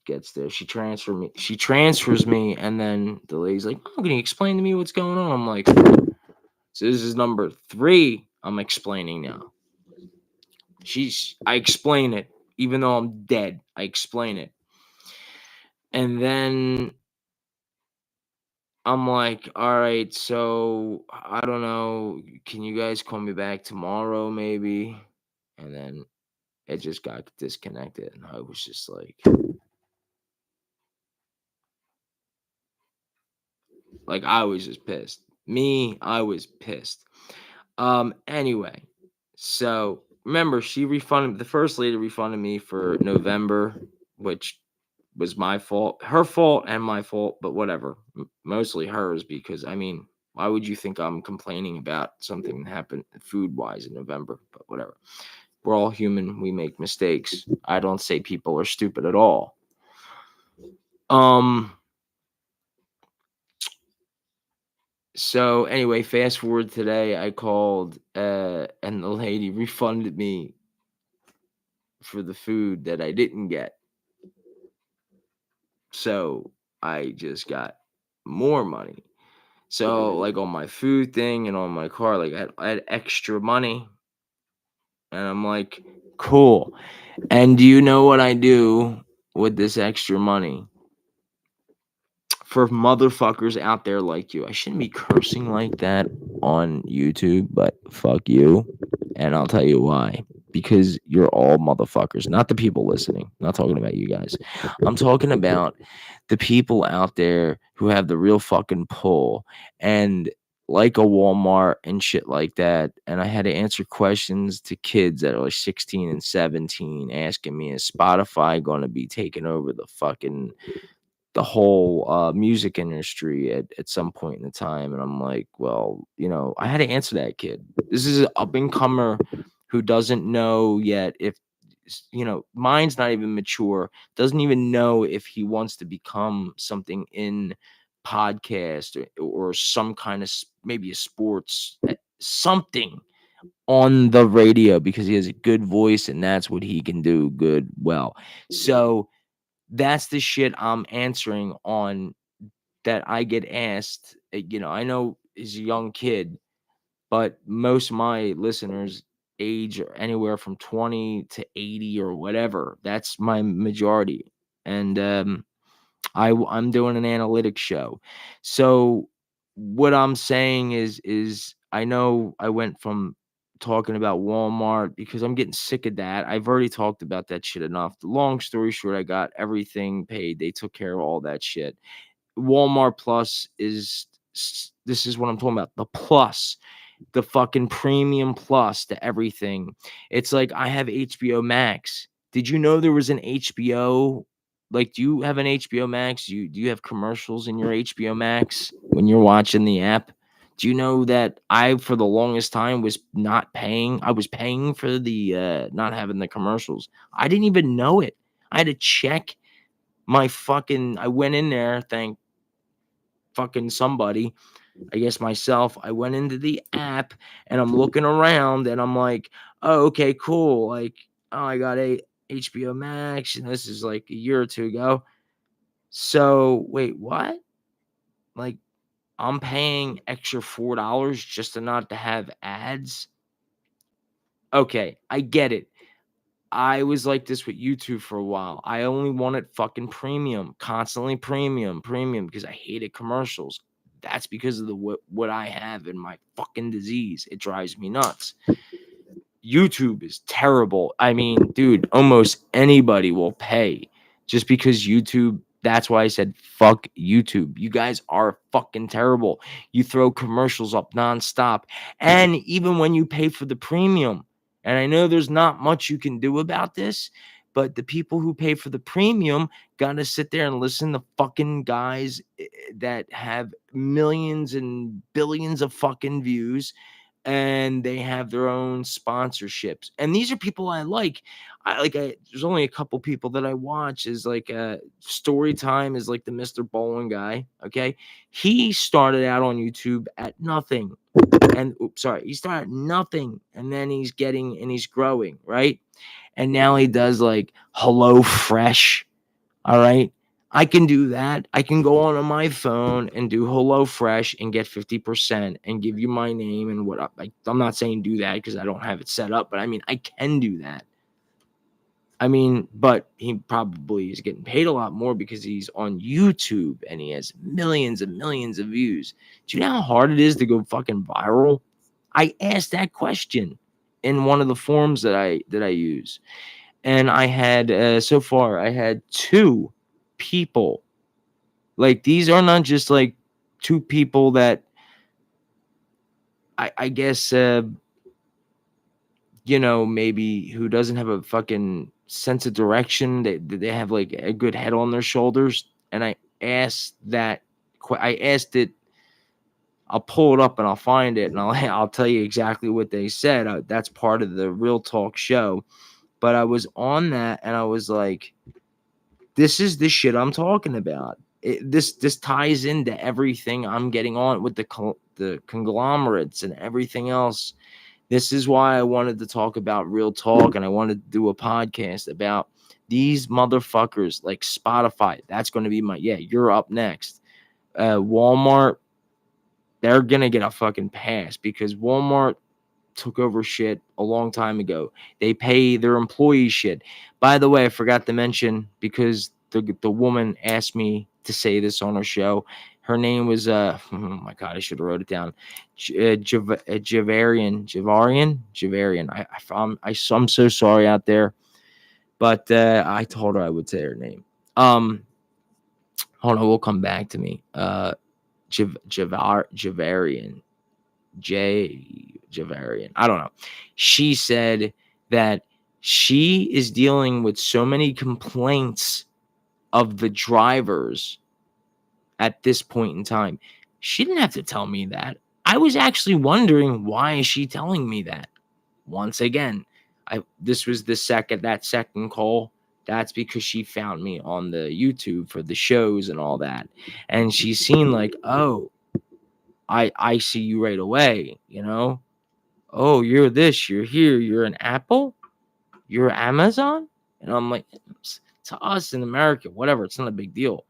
gets there. She transfers me, and then the lady's like, "Oh, can you explain to me what's going on?" I'm like, "So this is number 3. I'm explaining now." I explain it, even though I'm dead. I explain it, and then I'm like, "All right, so I don't know. Can you guys call me back tomorrow, maybe?" And then it just got disconnected, and I was just like I was just pissed. I was pissed. Anyway, so remember the first lady refunded me for November, which was my fault, her fault and my fault, but whatever. Mostly hers because I mean, why would you think I'm complaining about something that happened food wise in November? But whatever. We're all human. We make mistakes. I don't say people are stupid at all. So anyway, fast forward today, I called and the lady refunded me for the food that I didn't get. So I just got more money. So like on my food thing and on my car, like I had extra money. And I'm like, cool. And do you know what I do with this extra money? For motherfuckers out there like you, I shouldn't be cursing like that on YouTube, but fuck you. And I'll tell you why. Because you're all motherfuckers, not the people listening. I'm not talking about you guys. I'm talking about the people out there who have the real fucking pull and like a Walmart and shit like that. And I had to answer questions to kids that are like 16 and 17 asking me, is Spotify going to be taking over the whole music industry at some point in the time? And I'm like, well, I had to answer that kid. This is an up and comer who doesn't know yet if mind's not even mature, doesn't even know if he wants to become something in podcast or some kind of maybe a sports something on the radio, because he has a good voice and that's what he can do well. So that's the shit I'm answering on, that I get asked. I know he's a young kid, but most of my listeners age anywhere from 20 to 80 or whatever. That's my majority. And I'm doing an analytics show. So what I'm saying is I know I went from talking about Walmart because I'm getting sick of that. I've already talked about that shit enough. The long story short, I got everything paid. They took care of all that shit. Walmart Plus this is what I'm talking about. The plus, the fucking premium plus to everything. It's like I have HBO Max. Did you know there was an HBO? Like, do you have an HBO Max? Do you have commercials in your HBO Max when you're watching the app? Do you know that I, for the longest time, was not paying? I was paying for the not having the commercials. I didn't even know it. I had to check my fucking. I went in there, thank fucking somebody, I guess myself. I went into the app and I'm looking around and I'm like, oh, okay, cool. Like, oh, I got a HBO Max and this is like a year or two ago. So wait, what? Like, I'm paying extra $4 just to not to have ads? Okay, I get it. I was like this with YouTube for a while. I only wanted fucking premium, constantly premium, because I hated commercials. That's because of what I have in my fucking disease. It drives me nuts. YouTube is terrible. I mean, dude, almost anybody will pay just because YouTube. That's why I said fuck YouTube. You guys are fucking terrible. You throw commercials up nonstop. And even when you pay for the premium, and I know there's not much you can do about this, but the people who pay for the premium got to sit there and listen to fucking guys that have millions and billions of fucking views, and they have their own sponsorships. And these are people I like. There's only a couple people that I watch. Is like Story Time is like the Mr. Bowling guy. Okay. He started out on YouTube at nothing. And he started at nothing. And then he's growing, right? And now he does like Hello Fresh. All right. I can do that. I can go on my phone and do HelloFresh and get 50% and give you my name and what. I'm not saying do that because I don't have it set up, but I mean, I can do that. I mean, but he probably is getting paid a lot more because he's on YouTube and he has millions and millions of views. Do you know how hard it is to go fucking viral? I asked that question in one of the forums that I use. And I had so far I had 2 people. Like, these are not just like 2 people that I guess maybe who doesn't have a fucking sense of direction. They have like a good head on their shoulders. And I asked it. I'll pull it up and I'll find it and I'll tell you exactly what they said. That's part of the Real Talk show. But I was on that and I was like, this is the shit I'm talking about. This ties into everything I'm getting on with the conglomerates and everything else This is why I wanted to talk about Real Talk, and I wanted to do a podcast about these motherfuckers like Spotify. That's going to be you're up next. Walmart, they're going to get a fucking pass because Walmart took over shit a long time ago. They pay their employees shit. By the way, I forgot to mention because the woman asked me to say this on her show. Her name was oh my god, I should have wrote it down. Javarian. I'm so sorry out there, but I told her I would say her name. Hold on, will come back to me. Javarian. Javarian. I don't know. She said that she is dealing with so many complaints of the drivers at this point in time. She didn't have to tell me that. I was actually wondering, why is she telling me that? Once again, this was that second call. That's because she found me on the YouTube for the shows and all that. And she's seen like, oh, I see you right away, Oh, you're this, you're here, you're an Apple, you're Amazon. And I'm like, to us in America, whatever, it's not a big deal.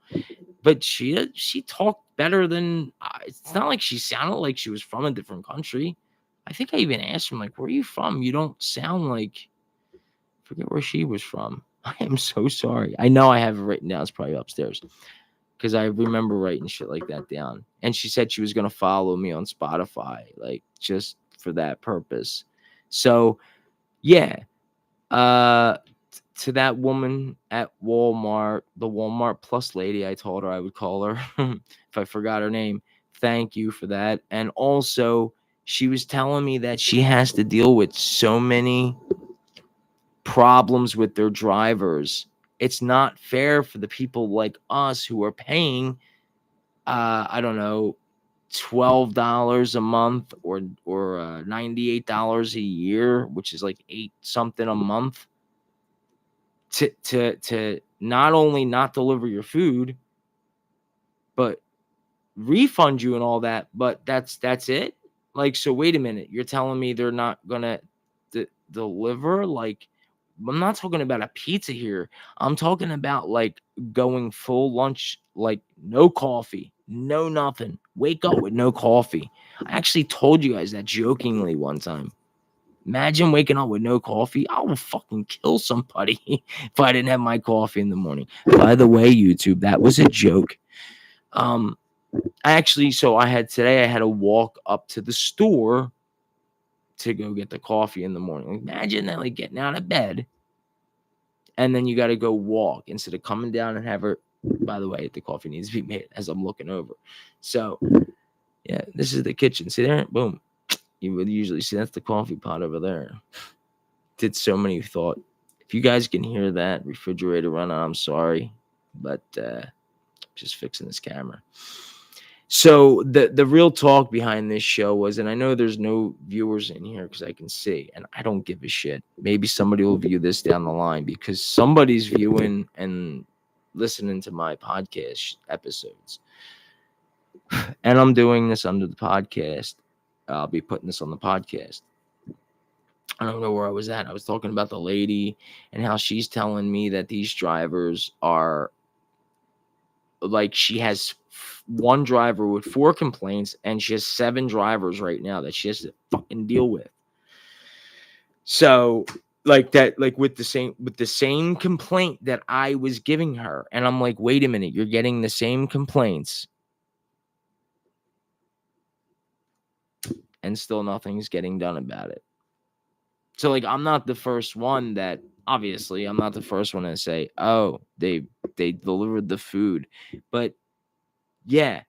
But she talked better than it's not like she sounded like she was from a different country. I think I even asked her, like, where are you from? You don't sound like, forget where she was from. I am so sorry. I know I have it written down. It's probably upstairs because I remember writing shit like that down. And she said she was going to follow me on Spotify, like just for that purpose. So, yeah. To that woman at Walmart, the Walmart Plus lady, I told her I would call her if I forgot her name. Thank you for that. And also, she was telling me that she has to deal with so many problems with their drivers. It's not fair for the people like us who are paying, I don't know, $12 a month or $98 a year, which is like 8 something a month, to not only not deliver your food, but refund you and all that. But that's it. Like, so wait a minute, you're telling me they're not gonna deliver? Like, I'm not talking about a pizza here. I'm talking about like going full lunch, like no coffee, no nothing. Wake up with no coffee. I actually told you guys that jokingly one time. Imagine waking up with no coffee. I will fucking kill somebody if I didn't have my coffee in the morning. By the way, YouTube, that was a joke. I had to walk up to the store to go get the coffee in the morning. Imagine that, like getting out of bed and then you got to go walk instead of coming down and have her. By the way, the coffee needs to be made as I'm looking over. So, yeah, this is the kitchen. See there? Boom. You would usually see that's the coffee pot over there. Did so many thought. If you guys can hear that refrigerator running, I'm sorry, but just fixing this camera. So the real talk behind this show was, and I know there's no viewers in here because I can see, and I don't give a shit. Maybe somebody will view this down the line because somebody's viewing and listening to my podcast episodes. And I'm doing this under the podcast. I'll be putting this on the podcast. I don't know where I was at. I was talking about the lady and how she's telling me that these drivers are like, she has one driver with 4 complaints and she has 7 drivers right now that she has to fucking deal with. So like that, like with the same complaint that I was giving her. And I'm like, wait a minute, you're getting the same complaints and still nothing's getting done about it. So like, I'm not the first one that, obviously I'm not the first one to say, oh, they delivered the food. But yeah,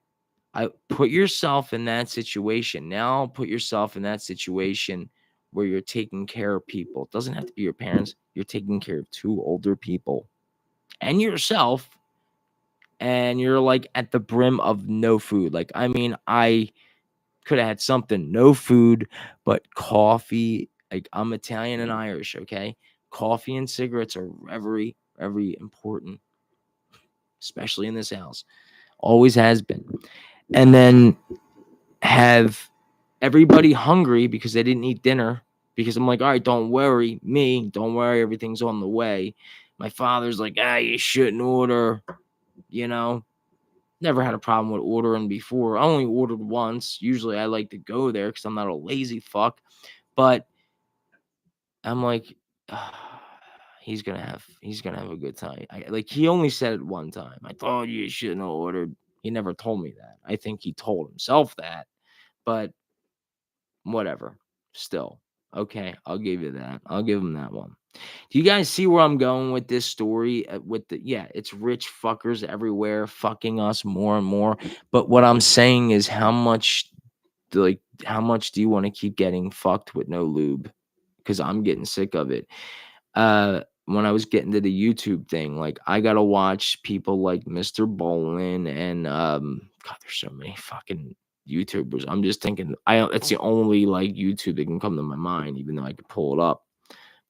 I put yourself in that situation. Now put yourself in that situation where you're taking care of people. It doesn't have to be your parents. You're taking care of 2 older people and yourself. And you're like at the brim of no food. Like, I mean, I could have had something, no food, but coffee. Like, I'm Italian and Irish, okay? Coffee and cigarettes are very, very important, especially in this house. Always has been. And then have everybody hungry because they didn't eat dinner. Because I'm like, all right, don't worry, everything's on the way. My father's like, you shouldn't order, you know. Never had a problem with ordering before. I only ordered once. Usually I like to go there because I'm not a lazy fuck. But I'm like, he's gonna have a good time. Like he only said it one time. I thought you shouldn't have ordered. He never told me that. I think he told himself that, but whatever. Still, okay, I'll give you that. I'll give him that one. Do you guys see where I'm going with this story? It's rich fuckers everywhere fucking us more and more. But what I'm saying is, how much do you want to keep getting fucked with no lube? Because I'm getting sick of it. When I was getting to the YouTube thing, like I gotta watch people like Mr. Bolin and God, there's so many fucking YouTubers. I'm just thinking, it's the only like YouTube that can come to my mind, even though I could pull it up.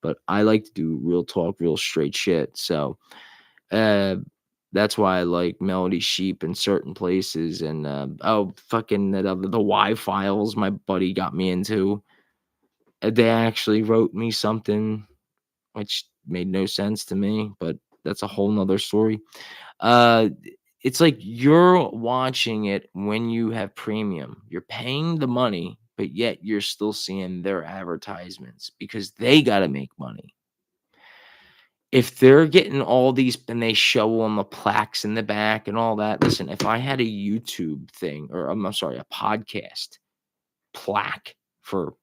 But I like to do real talk, real straight shit. So that's why I like Melody Sheep in certain places. And fucking the Y Files my buddy got me into. They actually wrote me something which made no sense to me, but that's a whole nother story. It's like you're watching it when you have premium. You're paying the money, but yet you're still seeing their advertisements because they got to make money. If they're getting all these and they show on the plaques in the back and all that, listen, if I had a YouTube thing or I'm sorry, a podcast plaque for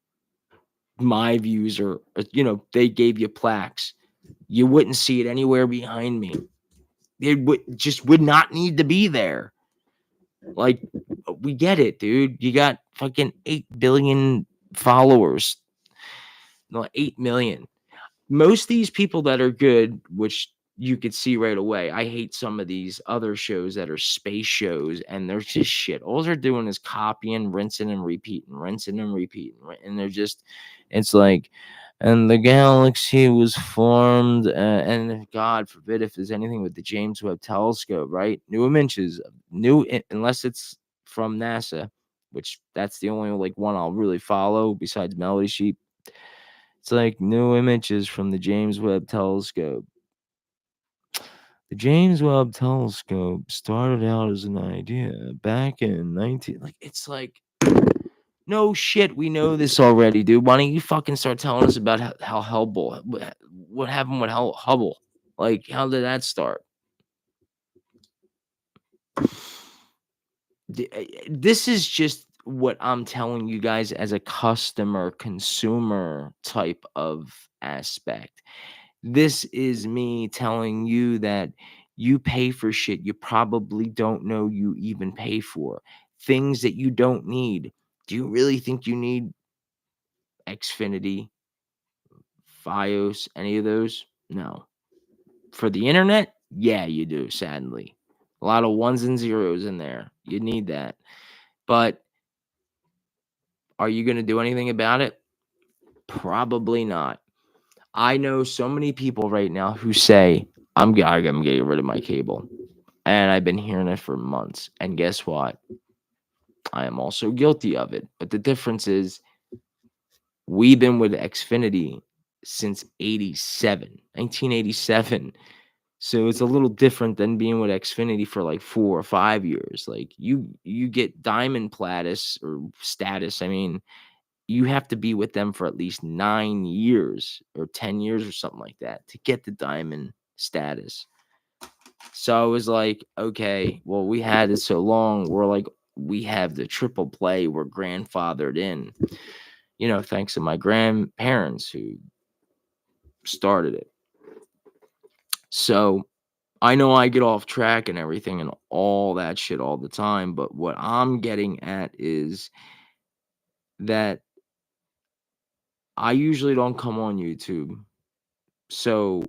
my views or they gave you plaques, you wouldn't see it anywhere behind me. It would not need to be there. Like, we get it, dude. You got fucking 8 billion followers. No, 8 million. Most of these people that are good, which you could see right away. I hate some of these other shows that are space shows and they're just shit. All they're doing is copying, rinsing and repeating. And they're just, it's like, and the galaxy was formed, and God forbid if there's anything with the James Webb Telescope, right? New images, unless it's from NASA, which that's the only like one I'll really follow besides Melody Sheep. It's like new images from the James Webb Telescope. The James Webb Telescope started out as an idea back in it's like, no shit, we know this already, dude. Why don't you fucking start telling us about how Hubble, what happened with Hubble? Like, how did that start? This is just what I'm telling you guys as a consumer type of aspect. This is me telling you that you pay for shit you probably don't know you even pay for. Things that you don't need. Do you really think you need Xfinity, Fios, any of those? No. For the internet? Yeah, you do, sadly. A lot of ones and zeros in there. You need that. But are you going to do anything about it? Probably not. I know so many people right now who say, I'm getting rid of my cable. And I've been hearing it for months. And guess what? I am also guilty of it. But the difference is we've been with Xfinity since 1987. So it's a little different than being with Xfinity for like 4 or 5 years. Like you get Diamond Platus or status. I mean, you have to be with them for at least 9 years or 10 years or something like that to get the Diamond status. So I was like, okay, well, we had it so long. We're like, we have the triple play. We're grandfathered in, thanks to my grandparents who started it. So I know I get off track and everything and all that shit all the time. But what I'm getting at is that I usually don't come on YouTube. So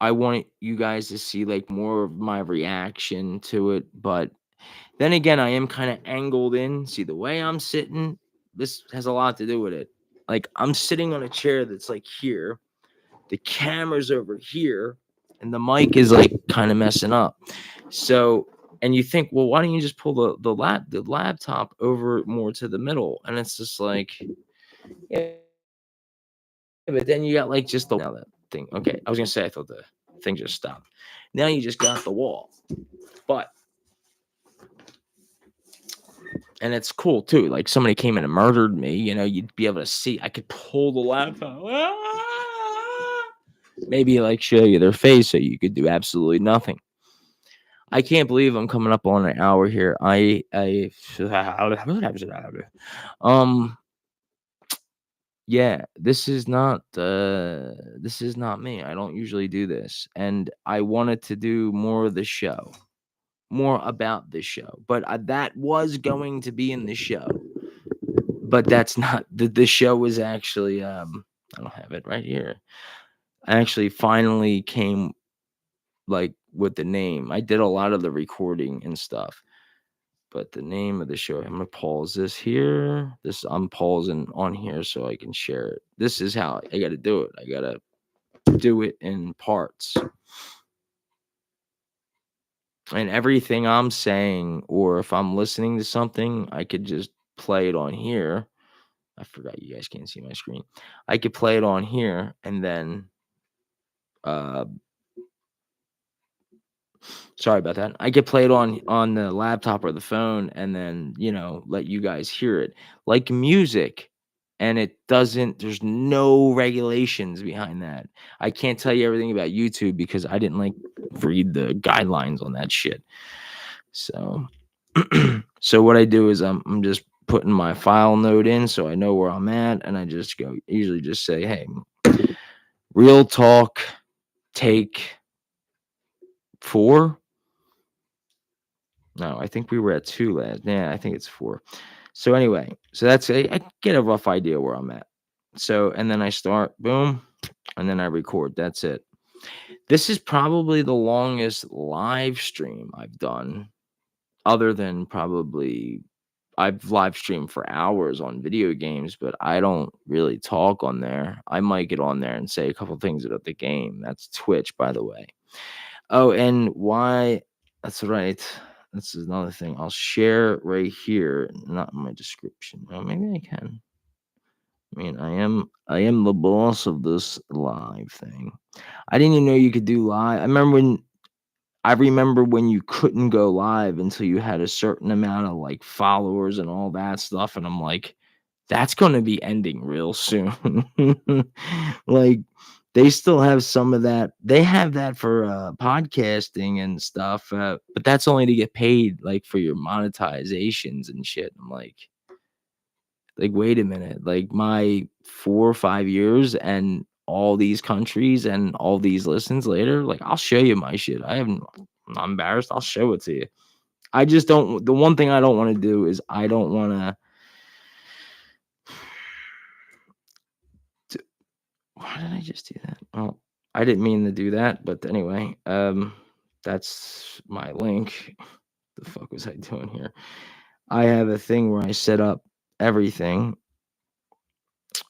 I want you guys to see like more of my reaction to it. But then again, I am kind of angled in. See, the way I'm sitting, this has a lot to do with it. Like, I'm sitting on a chair that's like here. The camera's over here. And the mic is like kind of messing up. So And you think, well, why don't you just pull the laptop over more to the middle? And it's just like, yeah, but then you got like just the now that thing. Okay, I was gonna say I thought the thing just stopped. Now you just got the wall, but and it's cool too. Like somebody came in and murdered me, you'd be able to see. I could pull the laptop. Maybe like show you their face so you could do absolutely nothing. I can't believe I'm coming up on an hour here. Um yeah, this is not me. I don't usually do this. And I wanted to do more of the show, more about the show. But that was going to be in the show. But that's not the show was actually I don't have it right here. I actually finally came like with the name. I did a lot of the recording and stuff. But the name of the show, I'm gonna pause this here. I'm pausing on here so I can share it. This is how I gotta do it. I gotta do it in parts. And everything I'm saying, or if I'm listening to something, I could just play it on here. I forgot you guys can't see my screen. I could play it on here and then uh sorry about that. I could play it on the laptop or the phone and then, let you guys hear it. Like music. And there's no regulations behind that. I can't tell you everything about YouTube because I didn't like read the guidelines on that shit. So so what I do is I'm just putting my file node in so I know where I'm at, and I just usually just say, hey, real talk, take 4. No, I think we were at 2 last. Yeah, I think it's 4. So anyway, so I get a rough idea where I'm at. So and then I start, boom, and then I record. That's it. This is probably the longest live stream I've done, other than probably I've live streamed for hours on video games, but I don't really talk on there. I might get on there and say a couple things about the game. That's Twitch, by the way. Oh, and why? That's right. This is another thing. I'll share right here, not in my description. Oh, maybe I can. I mean, I am the boss of this live thing. I didn't even know you could do live. I remember when you couldn't go live until you had a certain amount of like followers and all that stuff, and I'm like, that's going to be ending real soon. Like they still have some of that. They have that for podcasting and stuff, but that's only to get paid like for your monetizations and shit. I'm like, wait a minute, like my 4 or 5 years and all these countries and all these listens later, like I'll show you my shit. I'm not embarrassed. I'll show it to you. I just don't. The one thing I don't want to do is I don't want to. Why did I just do that? Oh, I didn't mean to do that, but anyway, that's my link. The fuck was I doing here? I have a thing where I set up everything.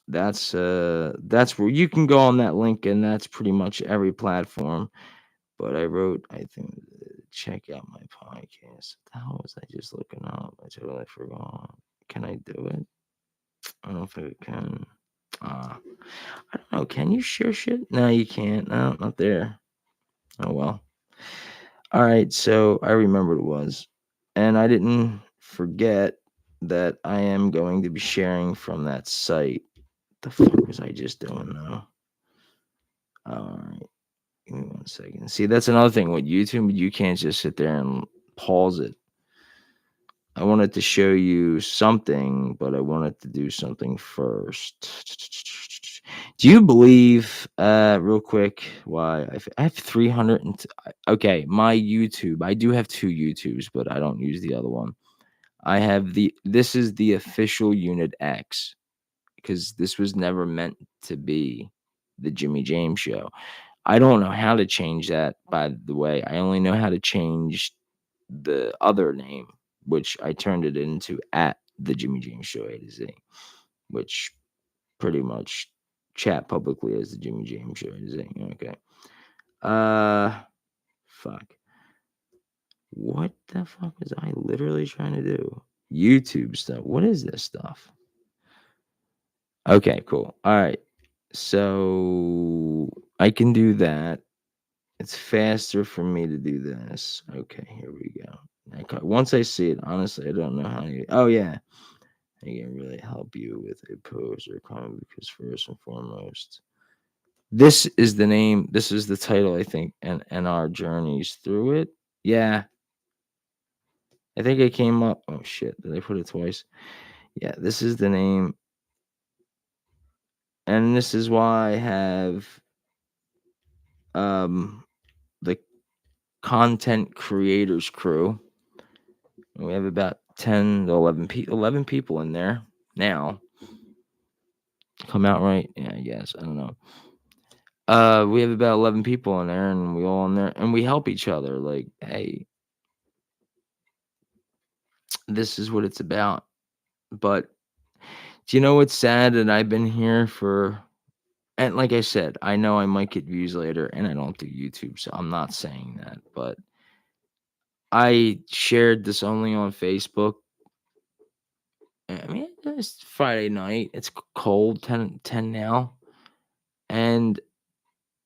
That's where you can go on that link, and that's pretty much every platform. But I think, check out my podcast. What the hell was I just looking up? I totally forgot. Can I do it? I don't think I can. I don't know. Can you share shit? No, you can't. No, not there. Oh well. All right. So I remember it was, and I didn't forget that I am going to be sharing from that site. The fuck was I just doing now? All right. Give me 1 second. See, that's another thing with YouTube. You can't just sit there and pause it. I wanted to show you something, but I wanted to do something first. Do you believe, real quick, why I have 300 and okay, my YouTube. I do have 2 YouTubes, but I don't use the other one. This is the official Unit X because this was never meant to be the Jimmy James Show. I don't know how to change that, by the way. I only know how to change the other name, which I turned it into at the Jimmy James Show A to Z, which pretty much chat publicly as the Jimmy James Show A to Z. Okay. Fuck. What the fuck was I literally trying to do? YouTube stuff. What is this stuff? Okay, cool. All right. So I can do that. It's faster for me to do this. Okay, here we go. Okay, once I see it, honestly, I don't know how you. Oh, yeah. I can really help you with a post or comment because, first and foremost, this is the name. This is the title, I think, and our journeys through it. Yeah, I think I came up. Oh shit! Did I put it twice? Yeah, this is the name, and this is why I have the content creators crew. We have about 10 to 11 people in there now. Come out right? Yeah, I guess. I don't know. We have about 11 people in there, and we all in there, and we help each other. Like, hey, this is what it's about. But do you know what's sad? That I've been here for, and like I said, I know I might get views later, and I don't do YouTube, so I'm not saying that. But I shared this only on Facebook. I mean, it's Friday night. It's cold, 10 now, and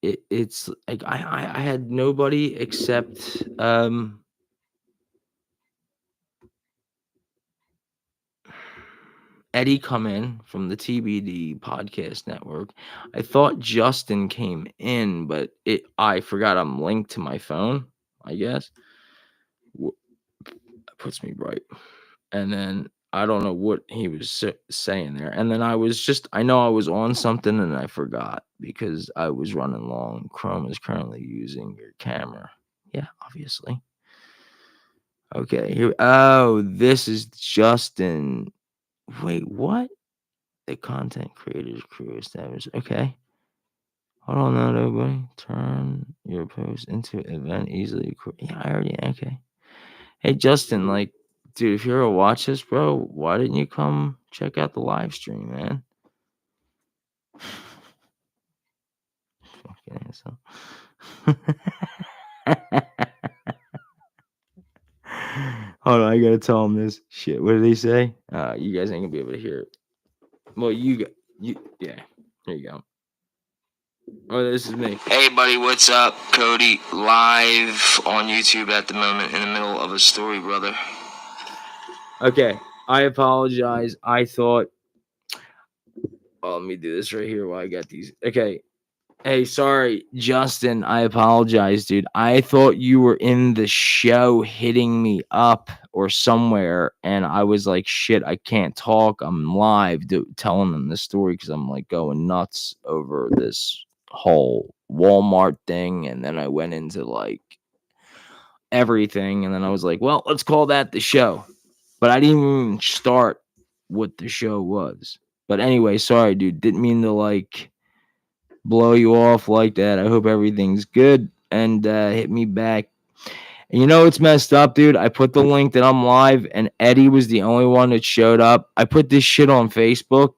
it's like I had nobody except Eddie come in from the TBD podcast network. I thought Justin came in, but I forgot I'm linked to my phone, I guess. That puts me right. And then I don't know what he was saying there. And then I know I was on something and I forgot because I was running long. Chrome is currently using your camera. Yeah, obviously. Okay. This is Justin. Wait, what? The content creators crew established. Okay. Hold on now, everybody. Turn your post into event easily. Yeah, I already. Okay. Hey, Justin, like, dude, if you're a watch this, bro, why didn't you come check out the live stream, man? Fucking asshole. Hold on, I gotta tell him this. Shit, what did he say? You guys ain't gonna be able to hear it. Well, yeah. Here you go. Oh, this is me. Hey, buddy, what's up? Cody, live on YouTube at the moment in the middle of a story, brother. Okay, I apologize. I thought. Oh, let me do this right here while I got these. Okay. Hey, sorry, Justin. I apologize, dude. I thought you were in the show hitting me up or somewhere, and I was like, shit, I can't talk. I'm live telling them the story because I'm like going nuts over this whole Walmart thing. And then I went into like everything. And then I was like, well, let's call that the show. But I didn't even start what the show was. But anyway, sorry, dude. Didn't mean to like blow you off like that. I hope everything's good and hit me back. And you know it's messed up, dude. I put the link that I'm live, and Eddie was the only one that showed up. I put this shit on Facebook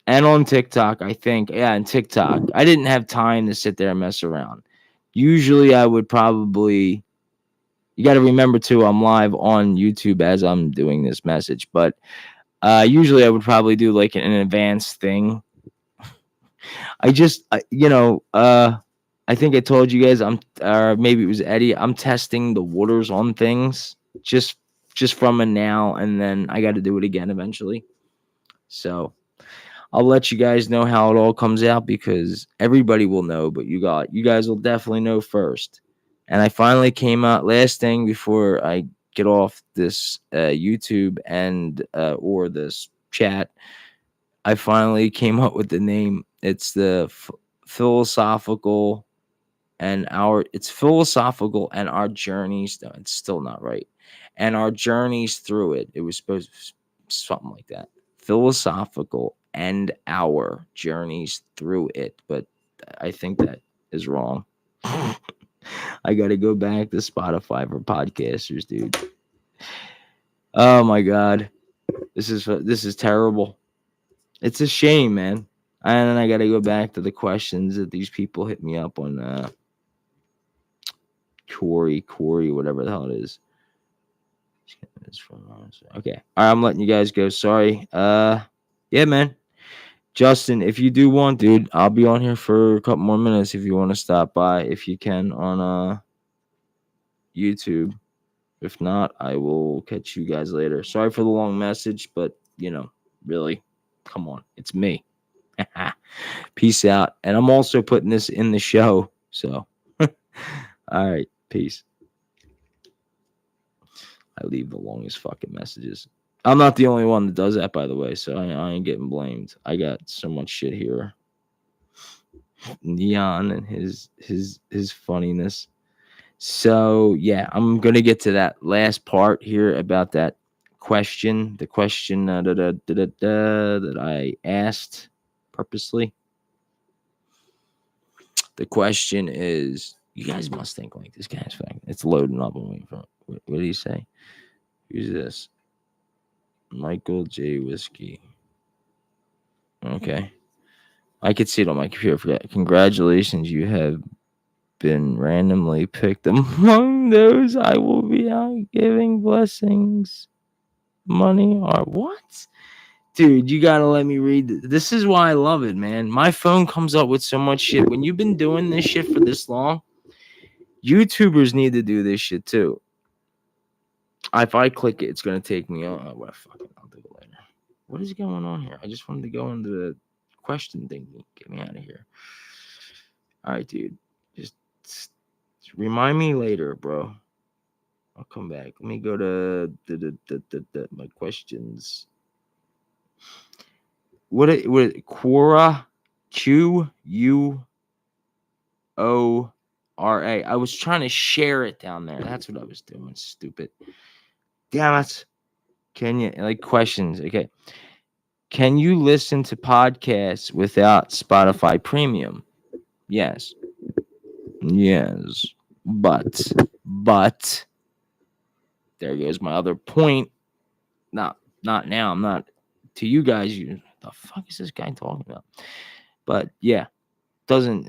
and on TikTok, I think. Yeah, and TikTok. I didn't have time to sit there and mess around. Usually, I would probably. You got to remember too, I'm live on YouTube as I'm doing this message, but usually I would probably do like an advanced thing. I just, I think I told you guys or maybe it was Eddie. I'm testing the waters on things just from a now, and then I got to do it again eventually. So I'll let you guys know how it all comes out because everybody will know, but you guys will definitely know first. And I finally came out last thing before I get off this YouTube and or this chat. I finally came up with the name. It's the philosophical it's philosophical and our journeys. No, it's still not right. And our journeys through it. It was supposed to something like that. Philosophical and our journeys through it. But I think that is wrong. I got to go back to Spotify for podcasters, dude. Oh my god, this is terrible. It's a shame, man. And then I got to go back to the questions that these people hit me up on. Corey, whatever the hell it is. It's from okay. All right, I'm letting you guys go. Sorry. Yeah, man. Justin, if you do want, dude, I'll be on here for a couple more minutes if you want to stop by, if you can, on YouTube. If not, I will catch you guys later. Sorry for the long message, but really, come on, it's me. Peace out. And I'm also putting this in the show. So, all right, peace. I leave the longest fucking messages. I'm not the only one that does that, by the way. So I ain't getting blamed. I got so much shit here. Neon and his funniness. So yeah, I'm gonna get to that last part here about that question. The question that I asked purposely. The question is, you guys must think like this guy's fucking. It's loading up. I'm waiting for it. What did he say? Who's this? Michael J. Whiskey. Okay. I could see it on my computer. Forget. Congratulations, you have been randomly picked among those I will be out giving blessings, money, or what? Dude, you gotta let me read. This is why I love it, man. My phone comes up with so much shit. When you've been doing this shit for this long, YouTubers need to do this shit too. If I click it, it's gonna take me on. Well, fucking, I'll do it later. What is going on here? I just wanted to go into the question thingy. Get me out of here. All right, dude. Just remind me later, bro. I'll come back. Let me go to my questions. What Quora? QUORA. I was trying to share it down there. That's what I was doing. Stupid. Damn it. Can you questions? Okay. Can you listen to podcasts without Spotify Premium? Yes. Yes. But there goes my other point. Not now. I'm not to you guys. You the fuck is this guy talking about? But yeah, doesn't.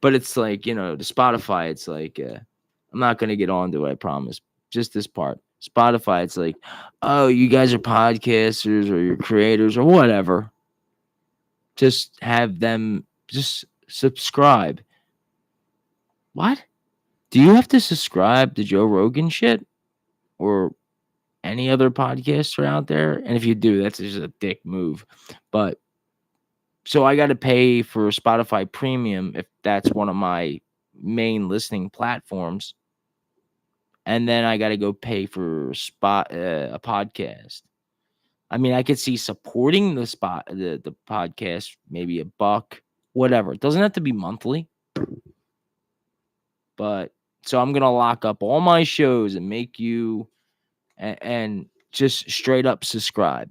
But it's like the Spotify. It's like I'm not gonna get on to it. I promise. Just this part. Spotify. It's like, oh, you guys are podcasters or you're creators or whatever. Just have them just subscribe. What? Do you have to subscribe to Joe Rogan shit or any other podcaster out there? And if you do, that's just a dick move. But so I got to pay for Spotify Premium if that's one of my main listening platforms, and then I got to go pay for a podcast. I mean, I could see supporting the podcast, maybe $1, whatever. It doesn't have to be monthly. But so I'm gonna lock up all my shows and make you and just straight up subscribe.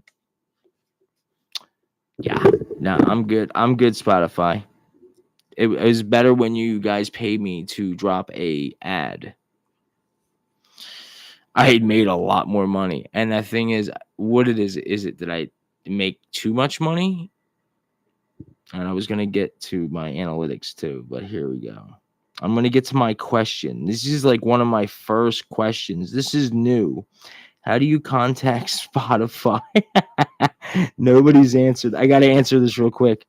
Yeah, no, I'm good. I'm good. Spotify. It was better when you guys paid me to drop a ad. I had made a lot more money, and the thing is, what it is it that I make too much money? And I was gonna get to my analytics too, but here we go. I'm gonna get to my question. This is like one of my first questions. This is new. How do you contact Spotify? Nobody's answered. I got to answer this real quick.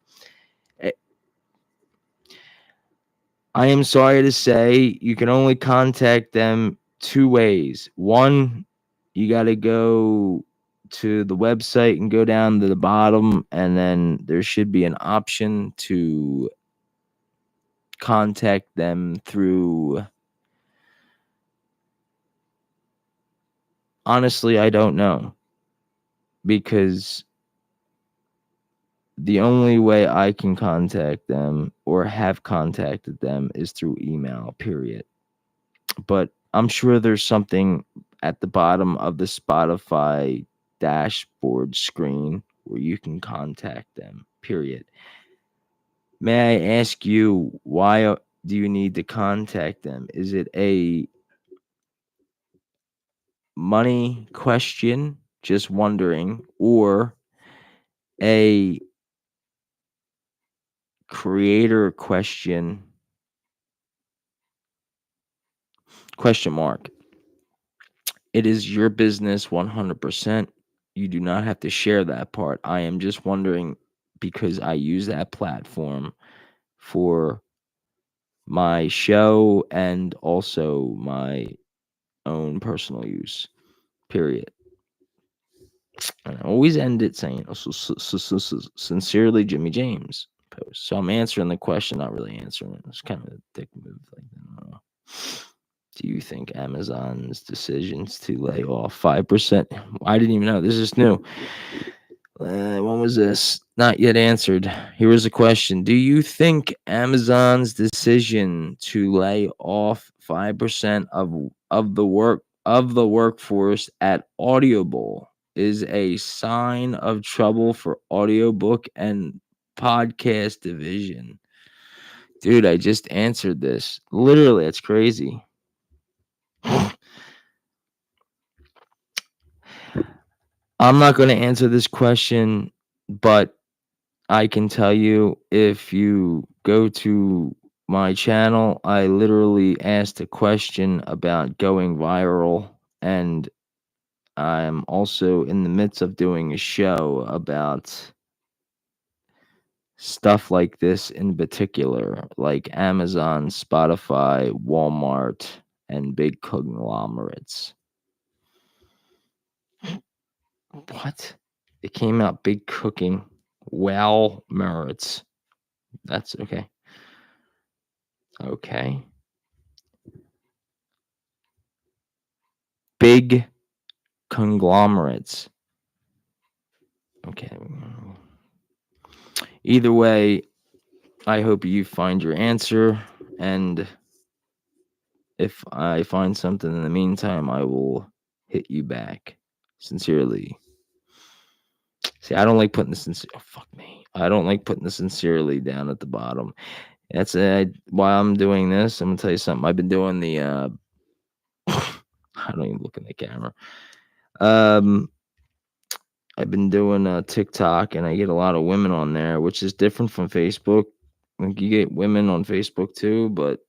I am sorry to say you can only contact them 2 ways. One, you got to go to the website and go down to the bottom, and then there should be an option to contact them through. Honestly, I don't know, because the only way I can contact them or have contacted them is through email, period. But I'm sure there's something at the bottom of the Spotify dashboard screen where you can contact them, period. May I ask you, why do you need to contact them? Is it a money question, just wondering, or a creator question? Question mark. It is your business 100%. You do not have to share that part. I am just wondering because I use that platform for my show and also my own personal use. Period. And I always end it saying, sincerely, Jimmy James. Post. So I'm answering the question, not really answering it. It's kind of a dick move. Like, I don't know. Do you think Amazon's decisions to lay off 5%? I didn't even know. This is new. When was this? Not yet answered. Here is a question. Do you think Amazon's decision to lay off 5% of the workforce at Audible is a sign of trouble for audiobook and podcast division? Dude, I just answered this. Literally, it's crazy. I'm not going to answer this question, but I can tell you if you go to my channel, I literally asked a question about going viral, and I'm also in the midst of doing a show about stuff like this in particular, like Amazon, Spotify, Walmart, and big conglomerates. What? It came out big cooking. Walmarts. That's okay. Okay. Big conglomerates. Okay. Either way, I hope you find your answer. And if I find something in the meantime, I will hit you back. Sincerely. See, I don't like putting the oh, fuck me. I don't like putting the sincerely down at the bottom. That's why I'm doing this. I'm gonna tell you something. I've been doing the I don't even look in the camera. I've been doing TikTok, and I get a lot of women on there, which is different from Facebook. Like you get women on Facebook too, but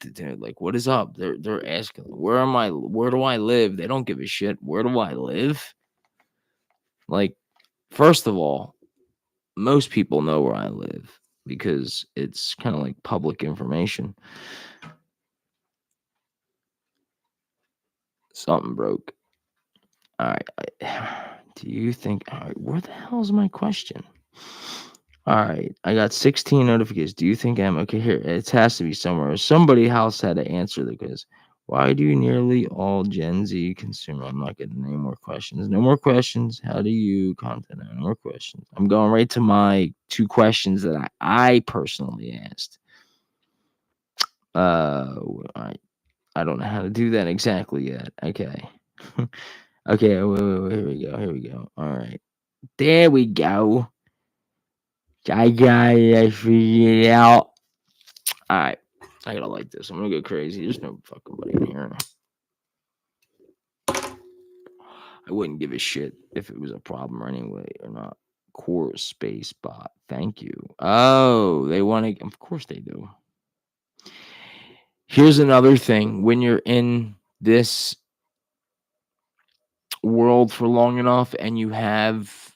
they're like, "What is up?" They're asking, "Where am I? Where do I live?" They don't give a shit. Where do I live? Like, first of all, most people know where I live because it's kind of like public information. Something broke. All right. Do you think? All right. Where the hell is my question? All right. I got 16 notifications. Do you think I'm okay? Here, it has to be somewhere. Somebody else had to answer the quiz. Why do nearly all Gen Z consume? I'm not getting any more questions. No more questions. How do you content? No more questions. I'm going right to my 2 questions that I personally asked. I don't know how to do that exactly yet. Okay. Okay, wait, here we go. All right. There we go. I got it figured out. All right. I gotta like this. I'm gonna go crazy. There's no fucking buddy in here. I wouldn't give a shit if it was a problem anyway or not. Core space bot. Thank you. Oh, they want to. Of course they do. Here's another thing. When you're in this world for long enough and you have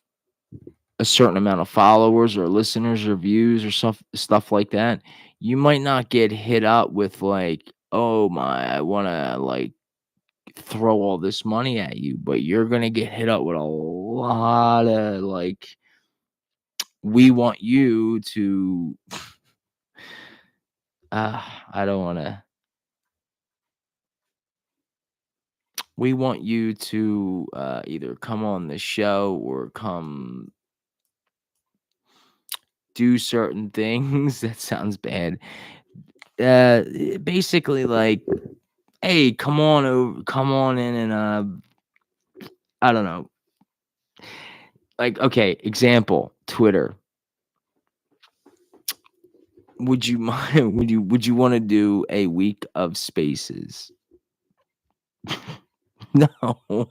a certain amount of followers or listeners or views or stuff like that, you might not get hit up with like, oh my, I want to like throw all this money at you, but you're gonna get hit up with a lot of like, we want you to. I don't want to. We want you to either come on the show or come do certain things. That sounds bad. Basically, like, hey, come on in, and I don't know. Like, okay, example, Twitter. Would you mind? Would you want to do a week of spaces? No.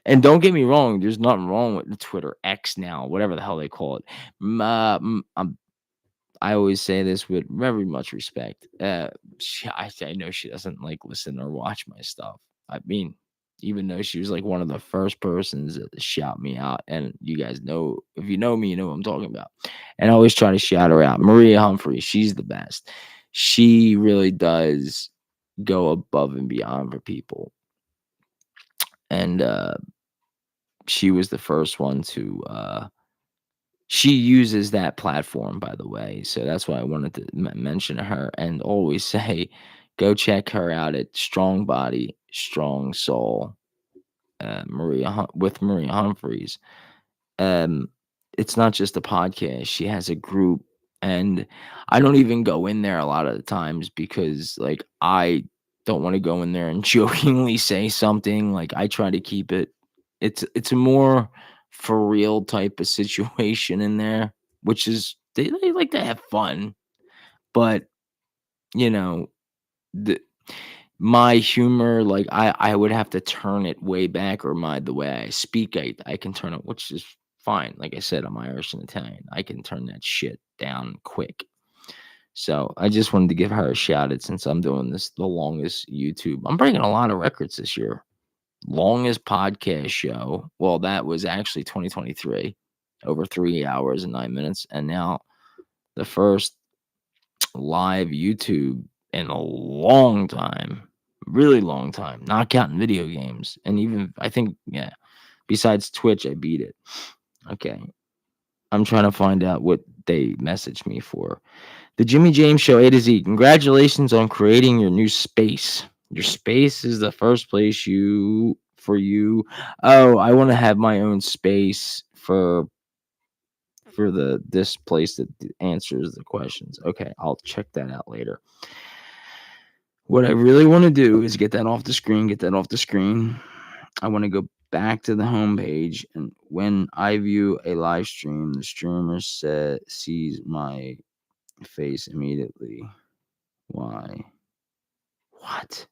And don't get me wrong, there's nothing wrong with the Twitter X now, whatever the hell they call it. I always say this with very much respect. I know she doesn't like listen or watch my stuff. I mean, even though she was like one of the first persons to shout me out, and you guys know, if you know me, you know what I'm talking about. And I always try to shout her out. Maria Humphrey, she's the best. She really does go above and beyond for people. And she was the first one to she uses that platform, by the way, so that's why I wanted to mention her and always say, go check her out at Strong Body, Strong Soul, with Maria Humphreys. Um, it's not just a podcast; she has a group, and I don't even go in there a lot of the times because, like, I don't want to go in there and jokingly say something. Like, I try to keep it. It's a more for real type of situation in there, which is they like to have fun, but you know, the my humor, like I would have to turn it way back, or the way I speak, I can turn it, which is fine. Like I said, I'm Irish and Italian. I can turn that shit down quick. So I just wanted to give her a shout out since I'm doing this the longest YouTube. I'm breaking a lot of records this year. Longest podcast show. Well, that was actually 2023, over 3 hours and 9 minutes. And now the first live YouTube in a long time, really long time, not counting video games. And even, I think, yeah, besides Twitch, I beat it. Okay. I'm trying to find out what they messaged me for. The Jimmy James Show A to Z. Congratulations on creating your new space. Your space is the first place for you. Oh, I want to have my own space for this place that answers the questions. Okay, I'll check that out later. What I really want to do is get that off the screen, I want to go back to the home page, and when I view a live stream, the streamer sees my face immediately. Why? What?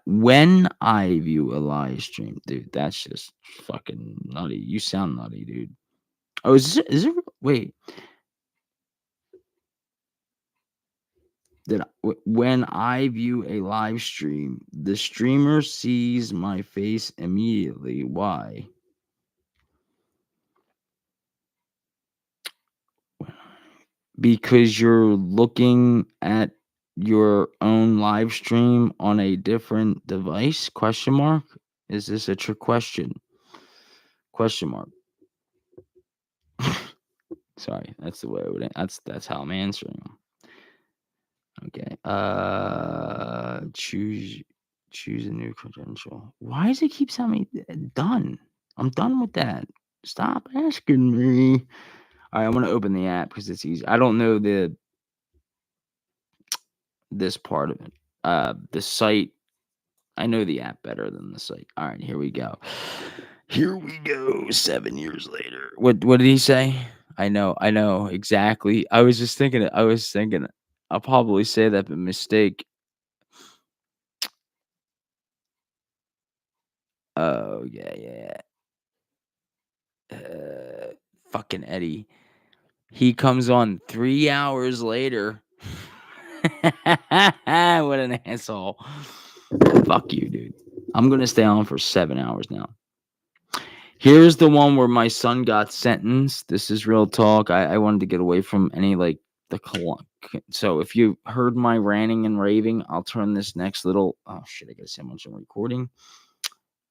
When I view a live stream, dude, that's just fucking nutty. You sound nutty, dude. Oh, wait. When I view a live stream, the streamer sees my face immediately. Why? Because you're looking at your own live stream on a different device? Question mark. Is this a trick question? Question mark. Sorry, that's the way I would. That's how I'm answering them. Okay. Choose a new credential. Why does it keep telling me done? I'm done with that. Stop asking me. All right, I'm gonna open the app because it's easy. I don't know this part of it. The site. I know the app better than the site. All right, here we go. Here we go. 7 years later. What did he say? I know exactly. I was just thinking it. I'll probably say that by mistake. Oh yeah. Fucking Eddie. He comes on 3 hours later. What an asshole. Fuck you, dude. I'm gonna stay on for 7 hours now. Here's the one where my son got sentenced. This is real talk. I wanted to get away from any like the so if you heard my ranting and raving, I'll turn this next little. Oh shit! I gotta see how much I'm recording.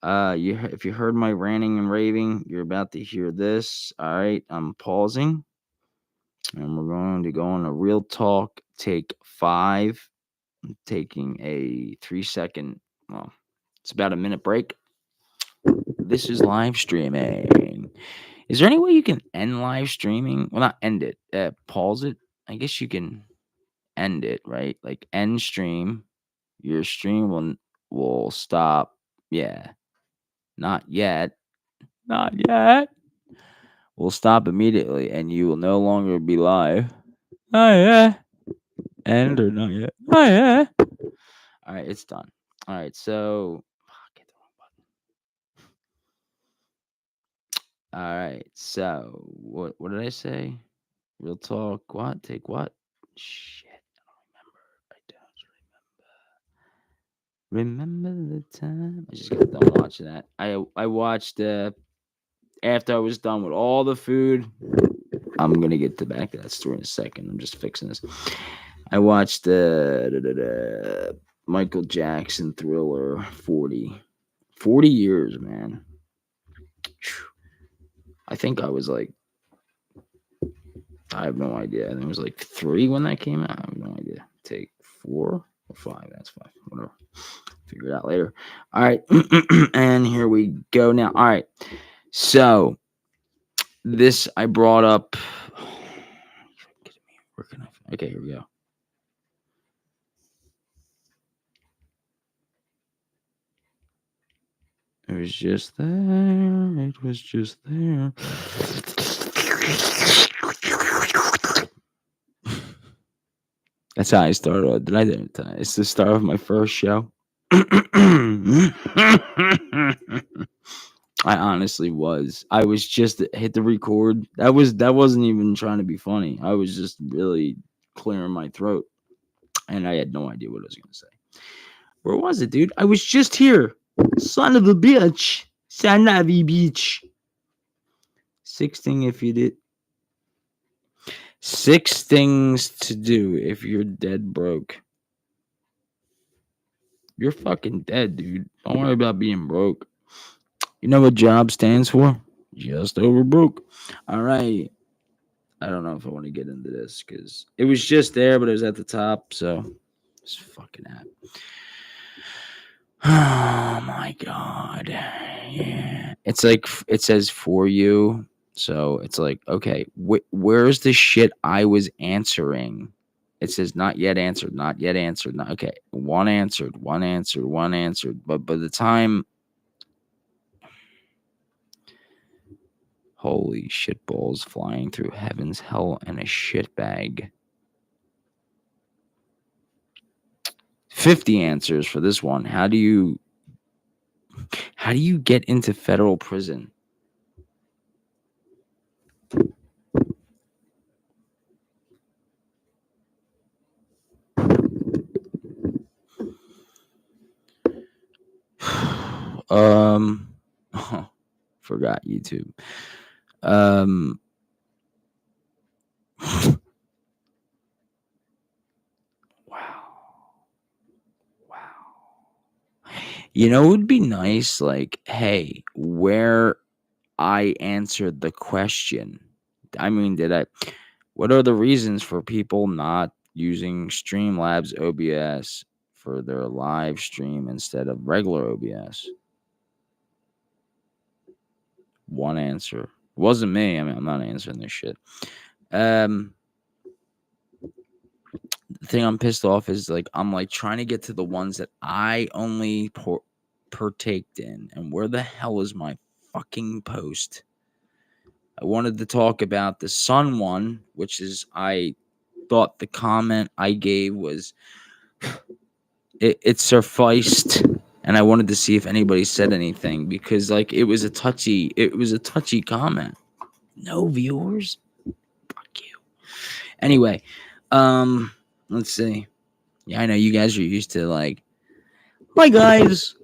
If you heard my ranting and raving, you're about to hear this. All right, I'm pausing, and we're going to go on a real talk. Take 5. I'm taking a 3-second. Well, it's about a minute break. This is live streaming. Is there any way you can end live streaming? Well, not end it. Pause it. I guess you can end it, right? Like end stream. Your stream will stop. Yeah. Not yet. Not yet. Will stop immediately, and you will no longer be live. Oh yeah. End or not yet? Oh yeah. All right, it's done. All right, so get the wrong button. All right, so what did I say? Real talk. What? Take what? Shit, I don't remember. Remember the time. I just got done watching that. I watched after I was done with all the food. I'm gonna get to back to that story in a second. I'm just fixing this. I watched Michael Jackson Thriller 40. 40 years, man. I think I was like, I have no idea. I think it was like 3 when that came out. I have no idea. Take 4 or 5. That's 5. Whatever. Figure it out later. All right. And here we go now. All right. So this I brought up. Where can I? Okay, here we go. It was just there. It was just there. That's how I started. Did I do it? It's the start of my first show. I honestly was. I was just hit the record. That wasn't even trying to be funny. I was just really clearing my throat, and I had no idea what I was gonna say. Where was it, dude? I was just here. Son of a bitch. Son of a bitch. 6 things to do if you're dead broke. You're fucking dead, dude. Don't worry about being broke. You know what job stands for? Just over broke. All right. I don't know if I want to get into this because it was just there, but it was at the top. So, this fucking app. Oh my god. Yeah. It's like, it says for you. So, it's like, okay, where's the shit I was answering? It says not yet answered, not yet answered. Not, okay, one answered, one answered, one answered. But by the time, holy shit balls flying through heaven's hell and a shit bag. 50 answers for this one. How do you get into federal prison? Forgot YouTube. Wow. You know, it would be nice, like, hey, where I answered the question. I mean, what are the reasons for people not using Streamlabs OBS for their live stream instead of regular OBS? One answer. It wasn't me. I mean, I'm not answering this shit. The thing I'm pissed off is like I'm like trying to get to the ones that I only partaked in, and where the hell is my fucking post? I wanted to talk about the Sun one, which is I thought the comment I gave was it sufficed, and I wanted to see if anybody said anything because like it was a touchy comment. No viewers. Fuck you. Anyway, let's see. Yeah, I know you guys are used to like, hi guys.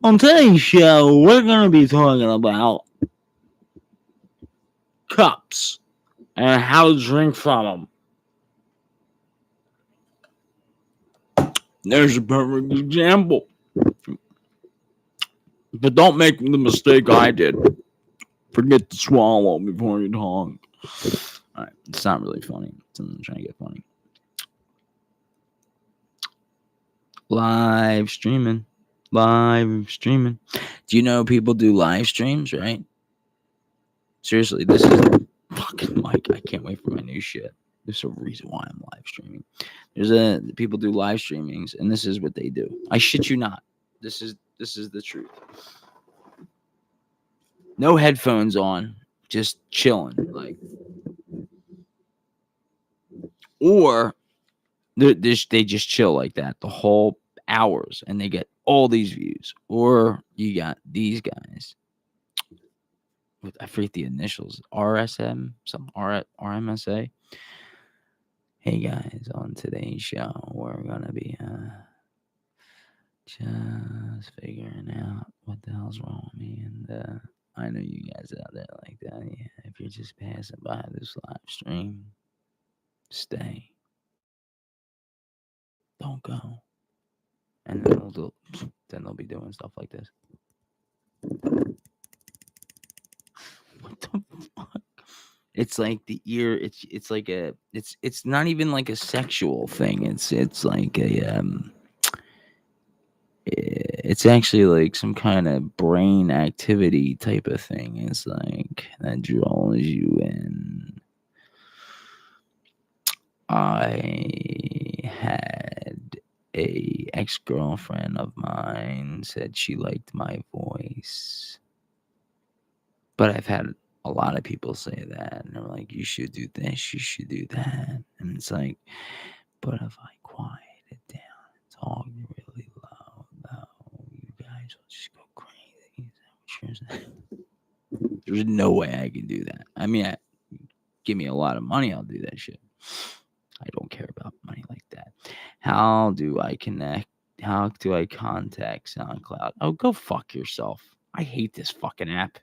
On today's show, we're gonna be talking about cups and how to drink from them. There's a perfect example. But don't make the mistake I did. Forget to swallow before you talk. Alright, it's not really funny. I'm trying to get funny. Live streaming. Do you know people do live streams, right? Seriously, this is fucking Mike. I can't wait for my new shit. There's a reason why I'm live streaming. People do live streamings, and this is what they do. I shit you not. This is the truth. No headphones on, just chilling, like, or they just chill like that the whole hours, and they get all these views. Or you got these guys with, I forget the initials, RSM, some RMSA. Hey guys, on today's show, we're gonna be Just figuring out what the hell's wrong with me. And I know you guys out there like that. Yeah, if you're just passing by this live stream, stay. Don't go. And then they'll be doing stuff like this. What the fuck? It's like the ear. It's like it's not even like a sexual thing. It's like it's actually like some kind of brain activity type of thing. It's like that draws you in. I had a ex-girlfriend of mine said she liked my voice, but I've had a lot of people say that, and they're like, "You should do this, you should do that," and it's like, but if I quiet it down and talk really low, though, you guys will just go crazy. Is that what you're saying? There's no way I can do that. I mean, give me a lot of money, I'll do that shit. I don't care about money like that. How do I connect? How do I contact SoundCloud? Oh, go fuck yourself. I hate this fucking app.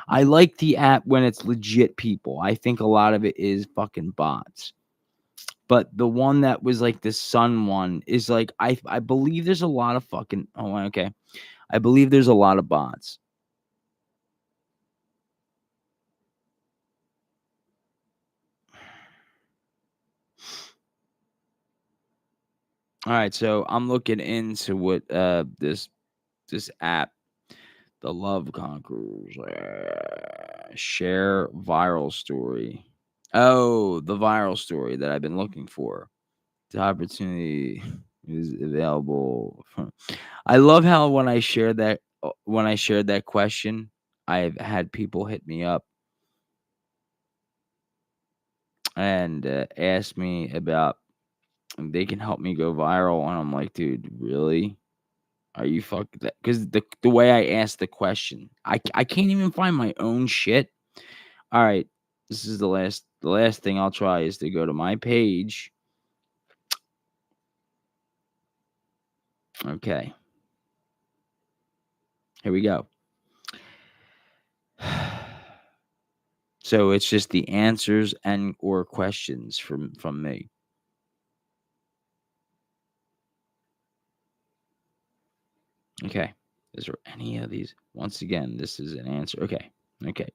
I like the app when it's legit people. I think a lot of it is fucking bots. But the one that was like the Sun one is like I believe there's a lot of fucking okay. I believe there's a lot of bots. All right, so I'm looking into what this app, the Love Conquerors, share viral story. Oh, the viral story that I've been looking for. The opportunity is available. I love how when I shared that question, I've had people hit me up and ask me about they can help me go viral, and I'm like, dude, really? Are you fucking that? Because the way I asked the question, I can't even find my own shit. All right, this is the last thing I'll try is to go to my page. Okay, here we go. So it's just the answers and or questions from me. Okay. Is there any of these? Once again, this is an answer. Okay. Okay.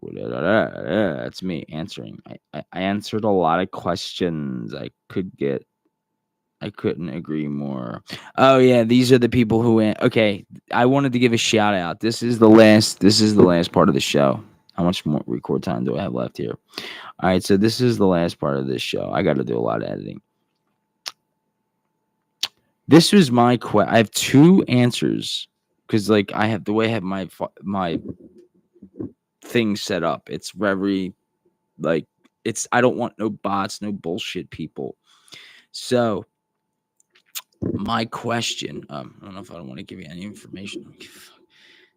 That's me answering. I answered a lot of questions. I couldn't agree more. Oh yeah, these are the people who okay. I wanted to give a shout out. This is the last part of the show. How much more record time do I have left here? All right, so this is the last part of this show. I got to do a lot of editing. This was my I have two answers because like I have the way I have my thing set up. It's very like I don't want no bots, no bullshit people. So my question, I don't know if I don't want to give you any information.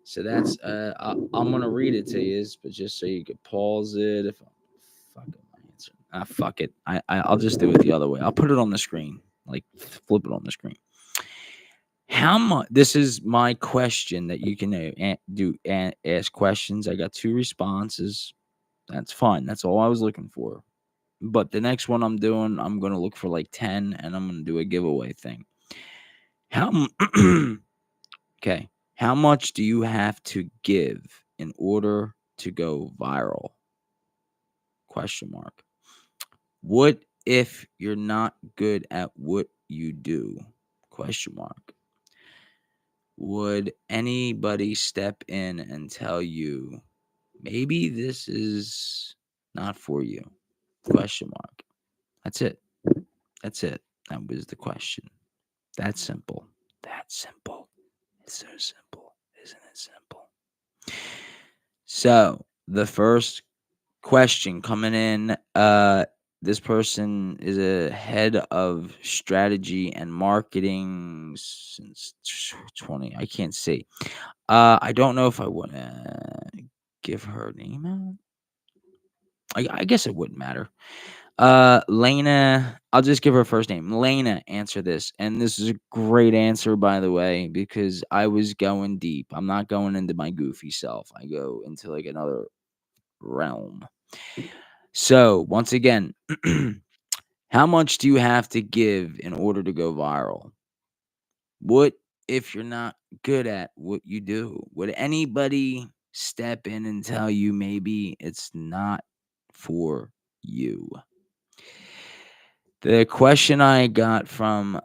So that's I'm gonna read it to you, but just so you could pause it. If fuck it, my answer. Fuck it. I'll just do it the other way. I'll put it on the screen, like flip it on the screen. How much? This is my question that you can ask questions. I got two responses. That's fine. That's all I was looking for. But the next one I'm doing, I'm gonna look for like 10, and I'm gonna do a giveaway thing. How? Okay. How much do you have to give in order to go viral? Question mark. What if you're not good at what you do? Question mark. Would anybody step in and tell you maybe this is not for you? Question mark. That's it. That's it. That was the question. That's simple. That's simple. It's so simple. Isn't it simple? So the first question coming in, this person is a head of strategy and marketing since 20. I can't see. I don't know if I want to give her an email. I guess it wouldn't matter. Lena, I'll just give her first name. Lena, answer this. And this is a great answer, by the way, because I was going deep. I'm not going into my goofy self. I go into like another realm. So, once again, how much do you have to give in order to go viral? What if you're not good at what you do? Would anybody step in and tell you maybe it's not for you? The question I got from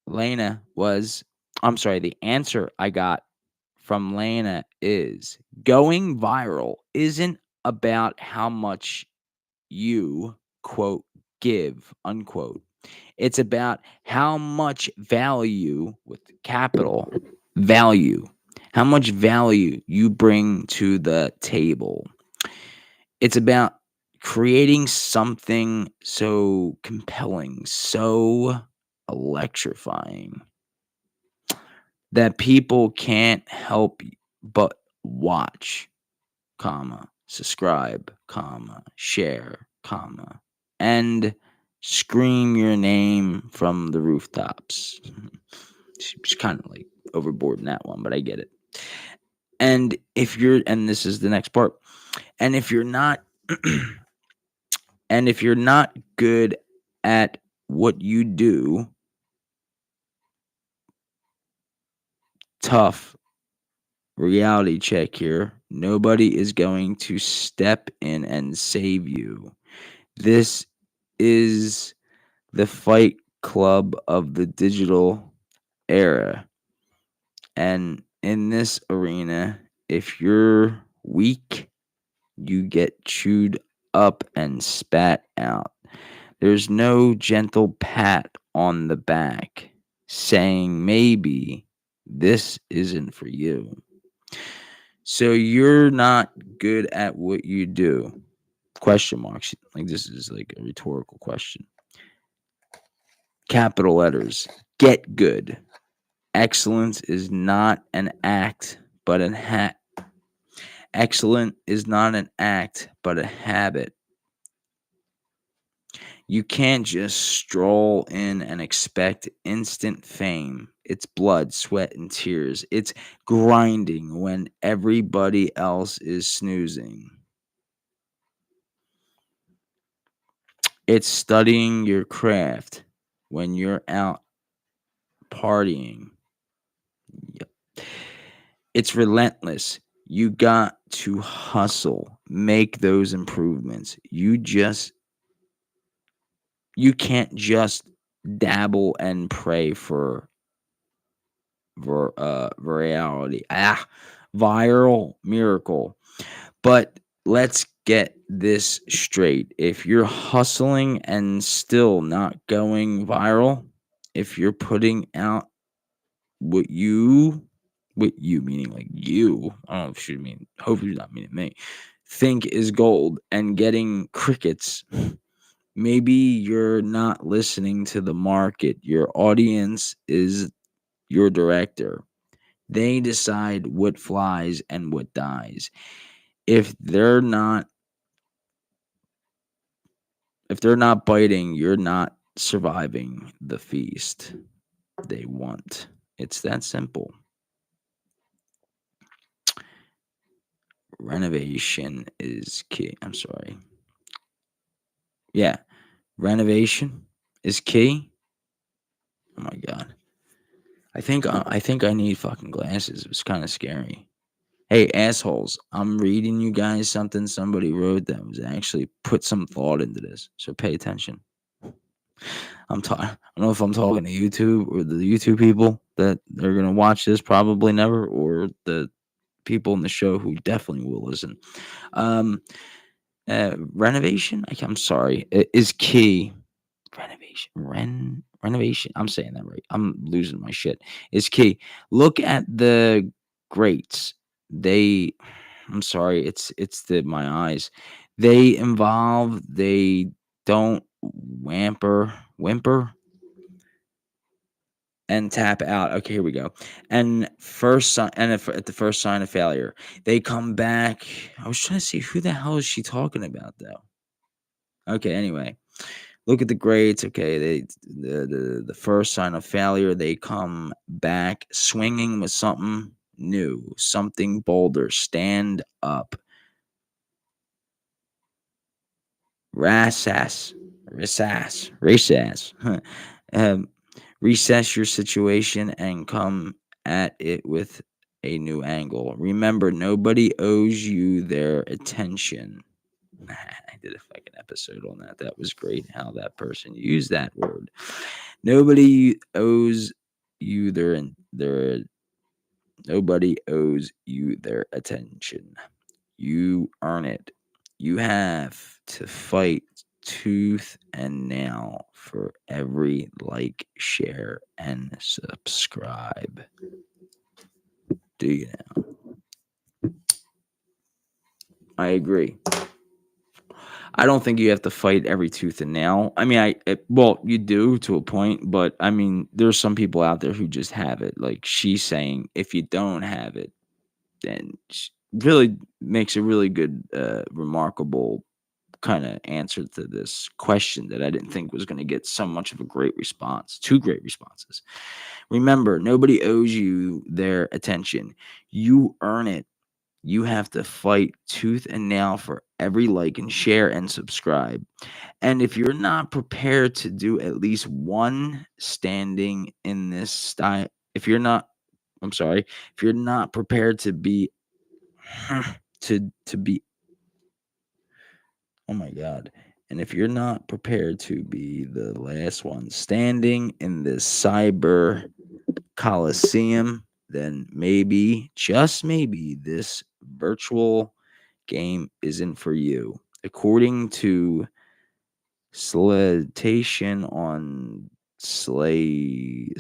Lena was, I'm sorry, the answer I got from Lena is going viral isn't about how much you, quote, give, unquote. It's about how much value, with capital value, how much value you bring to the table. It's about creating something so compelling, so electrifying that people can't help but watch, comma, subscribe, comma, share, comma, and scream your name from the rooftops. She's kind of like overboard in that one, but I get it. And and this is the next part, and if you're not, and if you're not good at what you do, tough reality check here. Nobody is going to step in and save you. This is the fight club of the digital era. And in this arena, if you're weak, you get chewed up and spat out. There's no gentle pat on the back saying maybe this isn't for you. So you're not good at what you do. Question marks. Like this is like a rhetorical question. Capital letters. Get good. Excellence is not an act, but an Excellent is not an act, but a habit. You can't just stroll in and expect instant fame. It's blood, sweat, and tears. It's grinding when everybody else is snoozing. It's studying your craft when you're out partying. Yep. It's relentless. You got to hustle, make those improvements. You can't just dabble and pray for virality. Viral miracle. But let's get this straight. If you're hustling and still not going viral, if you're putting out what you meaning like you, I don't know if you mean, hope you're not meaning me, think is gold and getting crickets. Maybe you're not listening to the market. Your audience is your director. They decide what flies and what dies. If they're not biting, you're not surviving the feast they want. It's that simple. Renovation is key. I'm sorry. Yeah, renovation is key. Oh my god. I think I need fucking glasses. It was kind of scary. Hey, assholes, I'm reading you guys something somebody wrote that was actually put some thought into this. So pay attention. I don't know if I'm talking to YouTube or the YouTube people that are going to watch this, probably never, or the people in the show who definitely will listen. Um, Renovation, I'm sorry, is key. Renovation. I'm saying that right. I'm losing my shit. Is key. Look at the greats. They I'm sorry, my eyes. They don't whimper and tap out. Okay, here we go. And at the first sign of failure, they come back. I was trying to see who the hell is she talking about though. Okay, anyway. Look at the grades. Okay, the first sign of failure, they come back swinging with something new, something bolder. Stand up. Recess. um, recess your situation and come at it with a new angle. Remember, nobody owes you their attention. I did a fucking episode on that. That was great how that person used that word. Nobody owes you nobody owes you their attention. You earn it. You have to fight tooth and nail for every like, share, and subscribe. Do you now? I agree. I don't think you have to fight every tooth and nail. I mean, well, you do to a point, but I mean, there's some people out there who just have it. Like she's saying, if you don't have it, then really makes a really good, remarkable kind of answer to this question that I didn't think was going to get so much of a great response. Two great responses. Remember, nobody owes you their attention. You earn it. You have to fight tooth and nail for every like and share and subscribe. And if you're not prepared to do at least one standing in this style, if you're not, I'm sorry, if you're not prepared to be, to be, oh my God. And if you're not prepared to be the last one standing in this cyber coliseum, then maybe, just maybe, this virtual game isn't for you. According to Solicitation on slavery.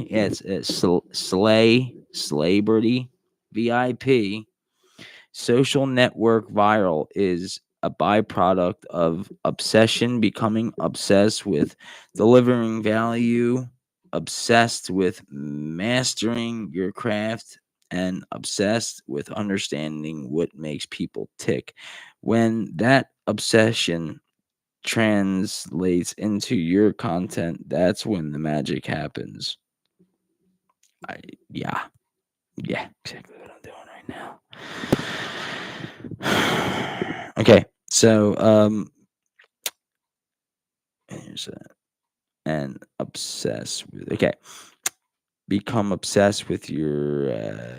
Yeah, it's slavery. VIP. Social network viral is a byproduct of obsession, becoming obsessed with delivering value, obsessed with mastering your craft, and obsessed with understanding what makes people tick. When that obsession translates into your content, that's when the magic happens. Yeah, exactly what I'm doing right now. Okay, so here's that. And obsess with, okay, become obsessed with your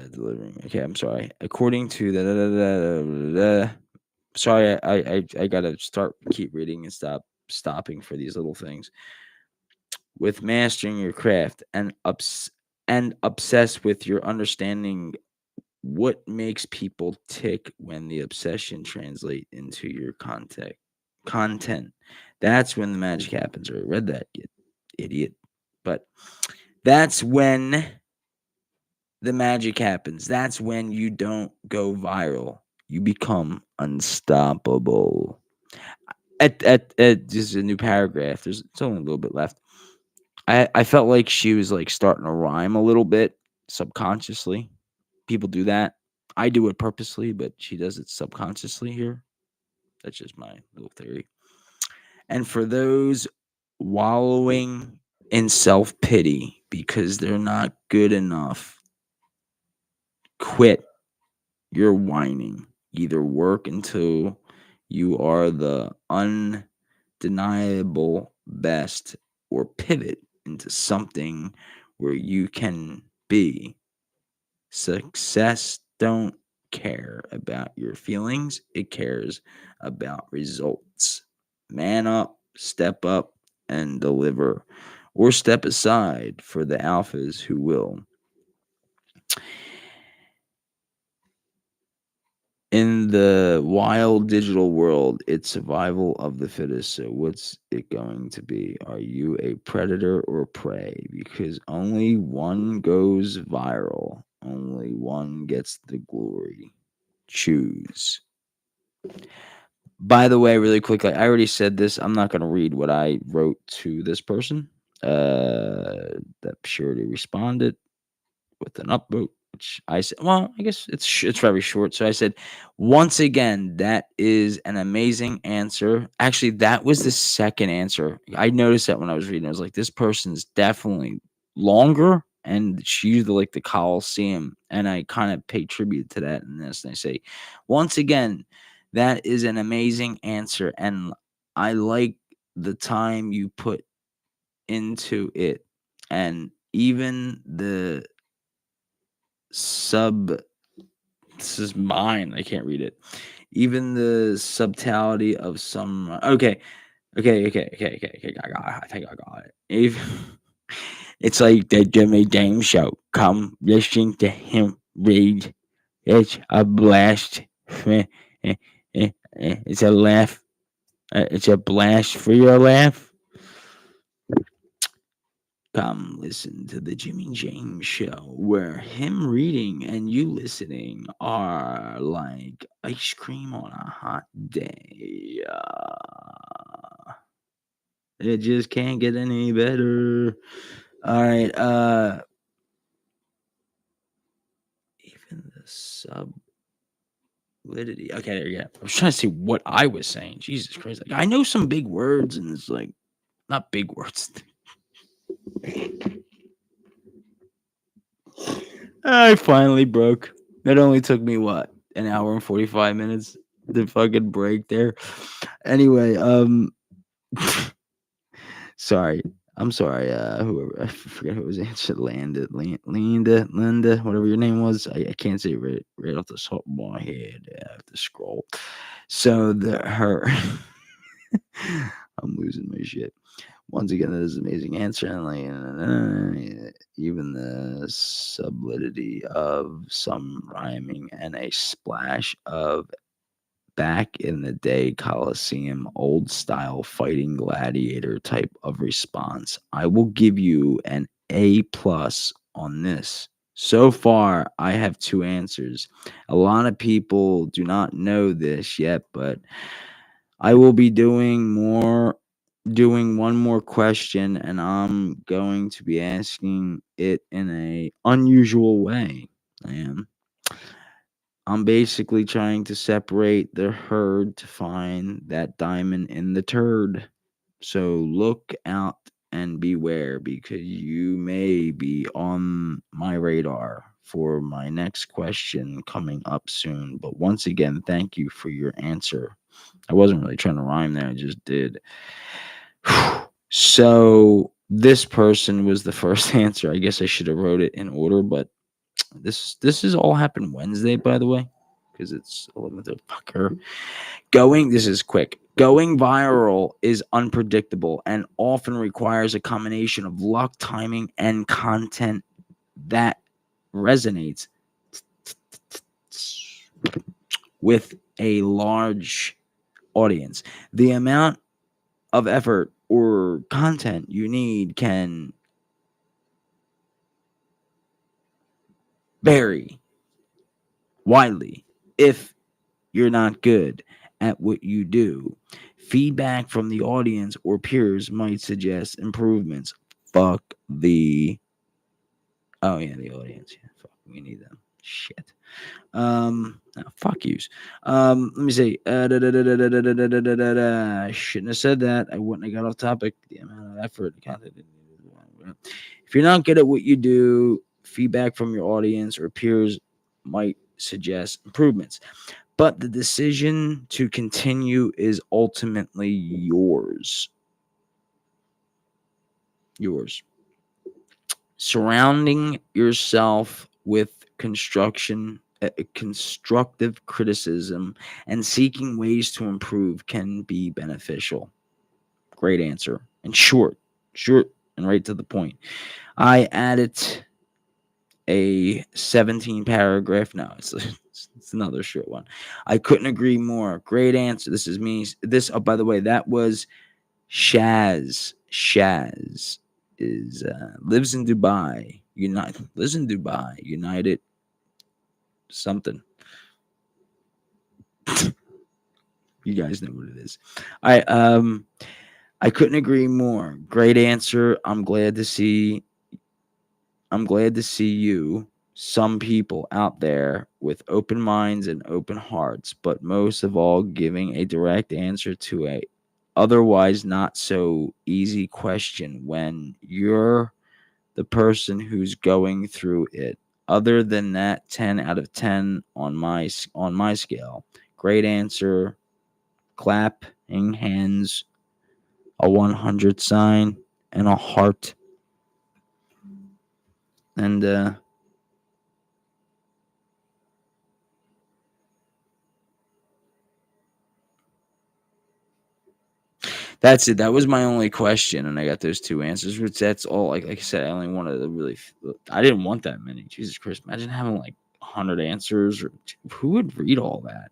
delivering. Okay, I'm sorry. According to the sorry, I gotta keep reading and stopping for these little things. With mastering your craft and obsessed with your understanding what makes people tick, when the obsession translate into your content, that's when the magic happens. I read that, you idiot. But that's when the magic happens. That's when you don't go viral. You become unstoppable. At this is a new paragraph. It's only a little bit left. I felt like she was like starting to rhyme a little bit subconsciously. People do that. I do it purposely, but she does it subconsciously here. That's just my little theory. And for those wallowing in self pity because they're not good enough, quit your whining. Either work until you are the undeniable best, or pivot into something where you can be. Success don't care about your feelings, it cares about results. Man up, and deliver, or step aside for the alphas who will. In the wild digital world, it's survival of the fittest. So, what's it going to be? Are you a predator or prey? Because only one goes viral, only one gets the glory. Choose. By the way, really quickly, I already said this. I'm not going to read what I wrote to this person. That purity responded with an upvote. which I said, well, I guess it's very short. So I said, once again, that is an amazing answer. Actually, that was the second answer. I noticed that when I was reading, I was like, this person's definitely longer, and she used like the Coliseum, and I kind of pay tribute to that in this. And I say, once again, that is an amazing answer, and I like the time you put into it, and even the sub this is mine. I can't read it. Even the subtlety of some. Okay. I think I got it. It's like the Jimmy James show. Come listen to him read. It's a blast. It's a laugh. It's a blast for your laugh. Come listen to the Jimmy James Show, where him reading and you listening are like ice cream on a hot day. It just can't get any better. All right. Even the subvalidity. Okay, there you go. I was trying to see what I was saying. Jesus Christ! Like, I know some big words, and it's like not big words. I finally broke. It only took me what, an hour and 45 minutes to fucking break there. Anyway, sorry. I'm sorry, whoever I forget who was answered, Linda, whatever your name was. I can't say it right off the top of my head. I have to scroll. So her I'm losing my shit. Once again, that is an amazing answer, and like even the subtlety of some rhyming and a splash of back in the day Coliseum old style fighting gladiator type of response. I will give you an A plus on this. So far, I have two answers. A lot of people do not know this yet, but I will be doing one more question, and I'm going to be asking it in a unusual way. I am. I'm basically trying to separate the herd to find that diamond in the turd. So look out and beware, because you may be on my radar for my next question coming up soon. But once again, thank you for your answer. I wasn't really trying to rhyme there, I just did. So this person was the first answer. I guess I should have wrote it in order, but this is all happened Wednesday, by the way, because it's 11th of fucker. This is quick. Going viral is unpredictable and often requires a combination of luck, timing, and content that resonates with a large audience. The amount of effort or content you need can vary widely if you're not good at what you do. Feedback from the audience or peers might suggest improvements. Fuck the oh yeah, the audience. Yeah, fuck, we need them. Shit. Fuck yous. Let me see. I shouldn't have said that. I wouldn't have got off topic. The amount of effort. If you're not good at what you do, feedback from your audience or peers might suggest improvements. But the decision to continue is ultimately yours. Yours. Surrounding yourself with constructive criticism and seeking ways to improve can be beneficial. Great answer. And short and right to the point. I added a 17 paragraph. No, it's another short one. I couldn't agree more. Great answer. This is me. Oh, by the way, that was Shaz. Shaz is lives in Dubai. United something. You guys know what it is. I couldn't agree more. Great answer. I'm glad to see you. some people out there with open minds and open hearts, but most of all, giving a direct answer to a otherwise not so easy question when you're the person who's going through it. Other than that, 10 out of 10 on my scale. Great answer. Clapping hands, a 100 sign, and a heart. And that's it. That was my only question, and I got those two answers. Which that's all. Like I said, I only wanted to really. I didn't want that many. Jesus Christ! Imagine having like 100 answers. Or who would read all that?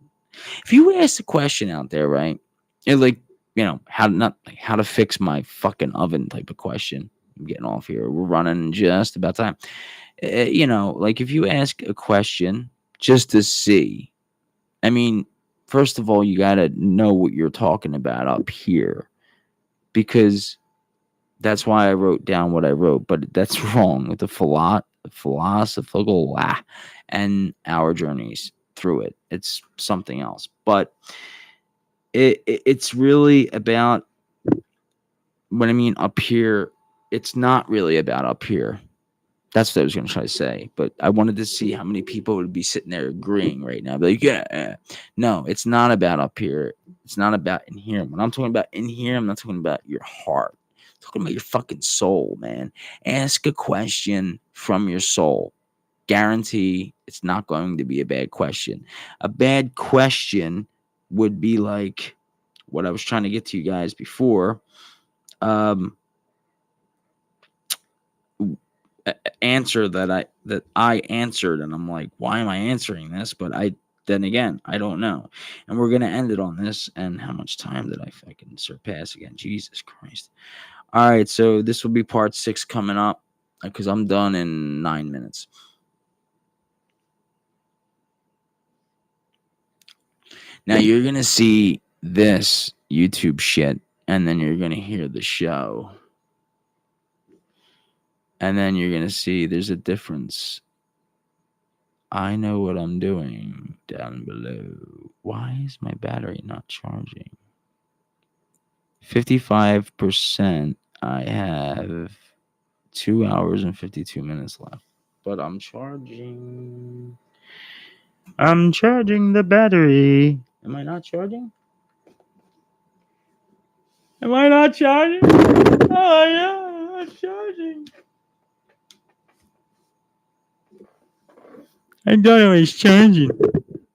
If you ask a question out there, right? It like how not like how to fix my fucking oven type of question. I'm getting off here. We're running just about time. Like if you ask a question just to see. I mean, first of all, you gotta know what you're talking about up here because that's why I wrote down what I wrote, but that's wrong with the philosophical and our journeys through it. It's something else, but it's really about what I mean up here. It's not really about up here. That's what I was going to try to say, but I wanted to see how many people would be sitting there agreeing right now. Be like, yeah. No, it's not about up here. It's not about in here. When I'm talking about in here, I'm not talking about your heart. I'm talking about your fucking soul, man. Ask a question from your soul. Guarantee it's not going to be a bad question. A bad question would be like what I was trying to get to you guys before. Answer that I answered, and I'm like, why am I answering this? But then again, I don't know. And we're gonna end it on this. And how much time did I fucking surpass again? Jesus Christ. All right, so this will be part 6 coming up because I'm done in 9 minutes. Now you're gonna see this YouTube shit, and then you're gonna hear the show. And then you're going to see there's a difference. I know what I'm doing down below. Why is my battery not charging? 55%. I have 2 hours and 52 minutes left. But I'm charging. I'm charging the battery. Am I not charging? Am I not charging? Oh, yeah, I'm charging. I thought I was charging.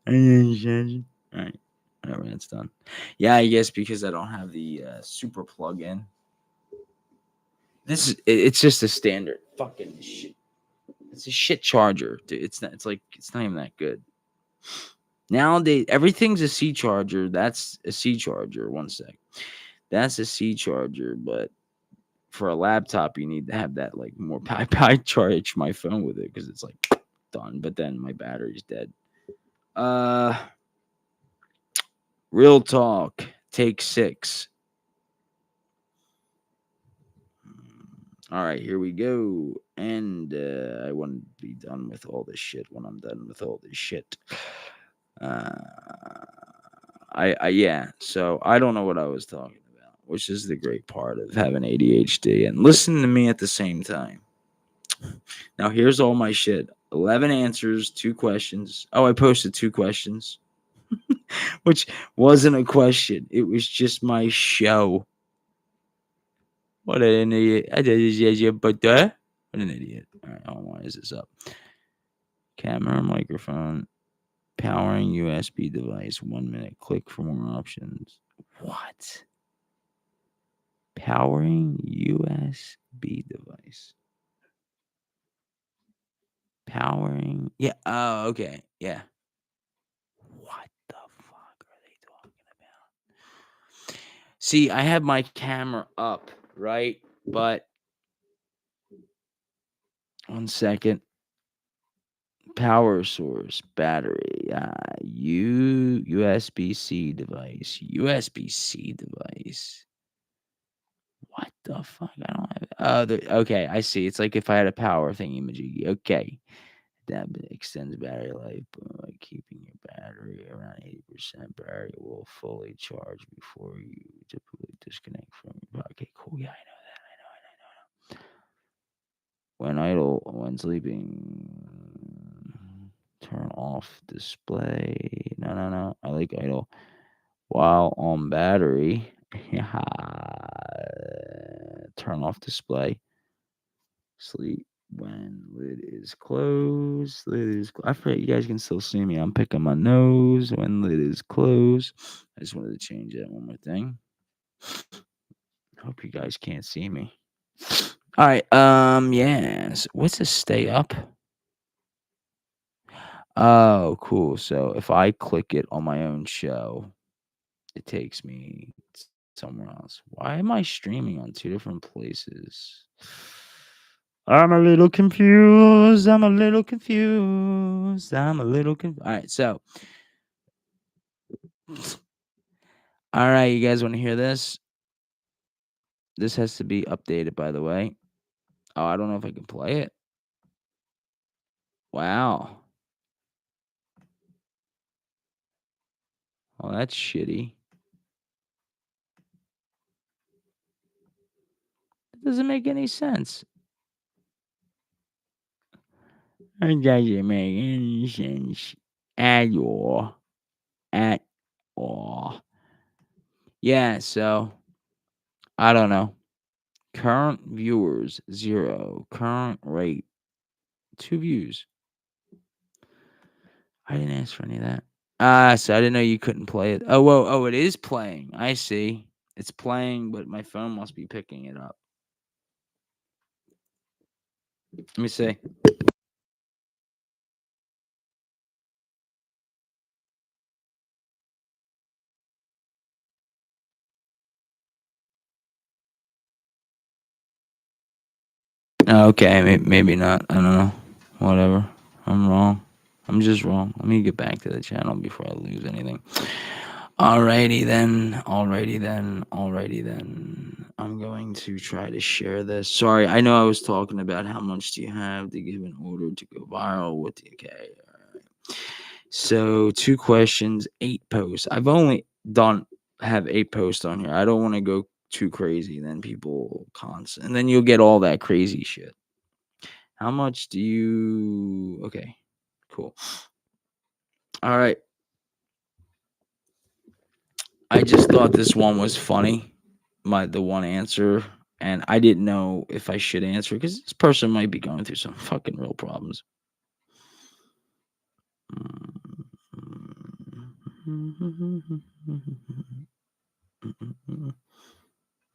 I ain't charging. All right. Whatever, that's done. Yeah, I guess because I don't have the super plug-in. It's just a standard fucking shit. It's a shit charger, dude. It's not even that good. Nowadays, everything's a C charger. That's a C charger. One sec. That's a C charger, but for a laptop, you need to have that like more. I charge my phone with it because it's like done, but then my battery's dead. Real talk. Take 6. All right, here we go. And I want to be done with all this shit when I'm done with all this shit. Yeah. So I don't know what I was talking about, which is the great part of having ADHD and listening to me at the same time. Now here's all my shit. 11 answers, 2 questions. Oh, I posted 2 questions, which wasn't a question. It was just my show. What an idiot. What an idiot. All right, why is this up? Camera, microphone, powering USB device. 1 minute. Click for more options. What? Powering USB device. Powering. Yeah. Oh, okay. Yeah. What the fuck are they talking about? See, I have my camera up, right? But 1 second. Power source, battery, USB-C device, USB-C device. What the fuck? I don't have. Okay, I see. It's like if I had a power thingy majiggy. Okay, That extends battery life by keeping your battery around 80%. Battery will fully charge before you typically disconnect from your power. Okay, cool. Yeah, I know that. I know. When idle, when sleeping, turn off display. No. I like idle. While on battery, turn off display. Sleep when lid is closed. I forget you guys can still see me. I'm picking my nose when lid is closed. I just wanted to change that one more thing. Hope you guys can't see me. All right. Yes. What's a stay up? Oh, cool. So if I click it on my own show, it takes me somewhere else. Why am I streaming on two different places? I'm a little confused. All right, so all right, you guys want to hear this? This has to be updated, by the way. Oh, I don't know if I can play it. Wow. Oh, that's shitty. It doesn't make any sense. It doesn't make any sense at all. At all. Yeah, so I don't know. Current viewers 0. Current rate 2 views. I didn't ask for any of that. So I didn't know you couldn't play it. Oh, whoa. Oh, it is playing. I see. It's playing, but my phone must be picking it up. Let me see. Okay, maybe not. I don't know. Whatever. I'm wrong. I'm just wrong. Let me get back to the channel before I lose anything. Alrighty then. I'm going to try to share this. Sorry, I know I was talking about how much do you have to give an order to go viral. What do you okay? So 2 questions, 8 posts. I've only have 8 posts on here. I don't want to go too crazy. Then people and then you'll get all that crazy shit. How much do you? Okay, cool. All right. I just thought this one was funny. The one answer, and I didn't know if I should answer because this person might be going through some fucking real problems.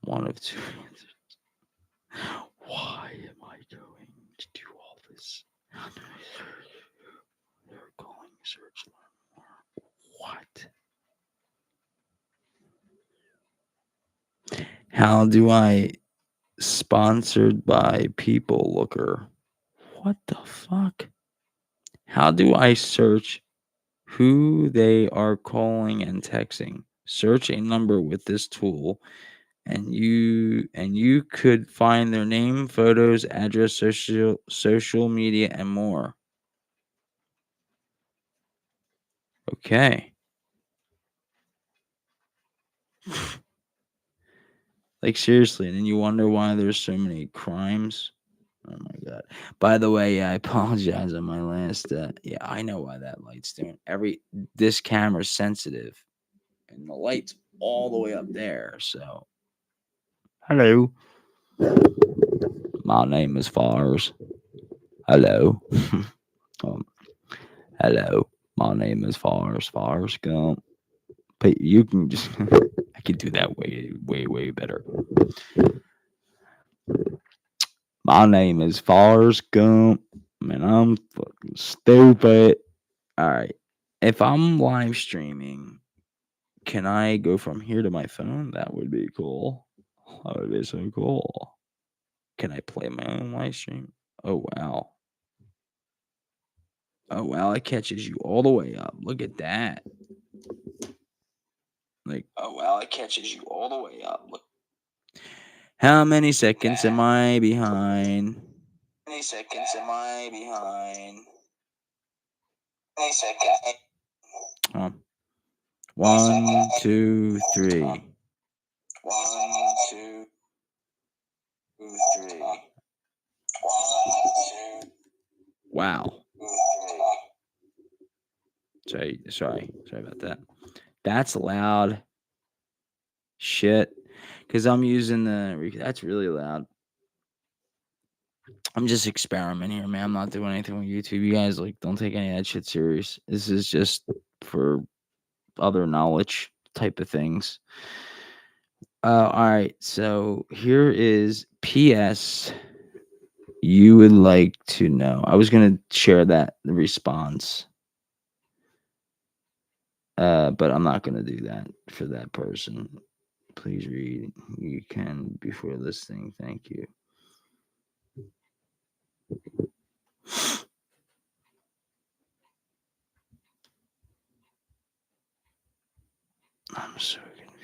One of 2 answers. Why am I going to do all this? They're calling search more. What? How do I sponsored by People Looker? What the fuck? How do I search who they are calling and texting? Search a number with this tool and you could find their name, photos, address, social media, and more. Okay. Like seriously, and then you wonder why there's so many crimes. Oh my god. By the way, yeah, I apologize on my last yeah, I know why that light's doing. This camera's sensitive and the light's all the way up there, so hello. My name is Fars. Hello. Hello. My name is Fars. Fars Gump. But you can just I can do that way better. My name is Fars Gump, and I'm fucking stupid. All right. If I'm live streaming, can I go from here to my phone? That would be cool. That would be so cool. Can I play my own live stream? Oh, wow. Oh, wow. It catches you all the way up. Look at that. Like, oh, wow. It catches you all the way up. Look. How many seconds am I behind? How many seconds am I behind? Oh. 1, 2, 3. 1, 2, 3. Wow. Sorry about that. That's loud. Shit. Because I'm using that's really loud. I'm just experimenting here, man. I'm not doing anything with YouTube. You guys don't take any of that shit serious. This is just for other knowledge type of things. All right. So here is PS. You would like to know. I was gonna share the response. But I'm not gonna do that for that person. Please read. You can before listening. Thank you. I'm so confused.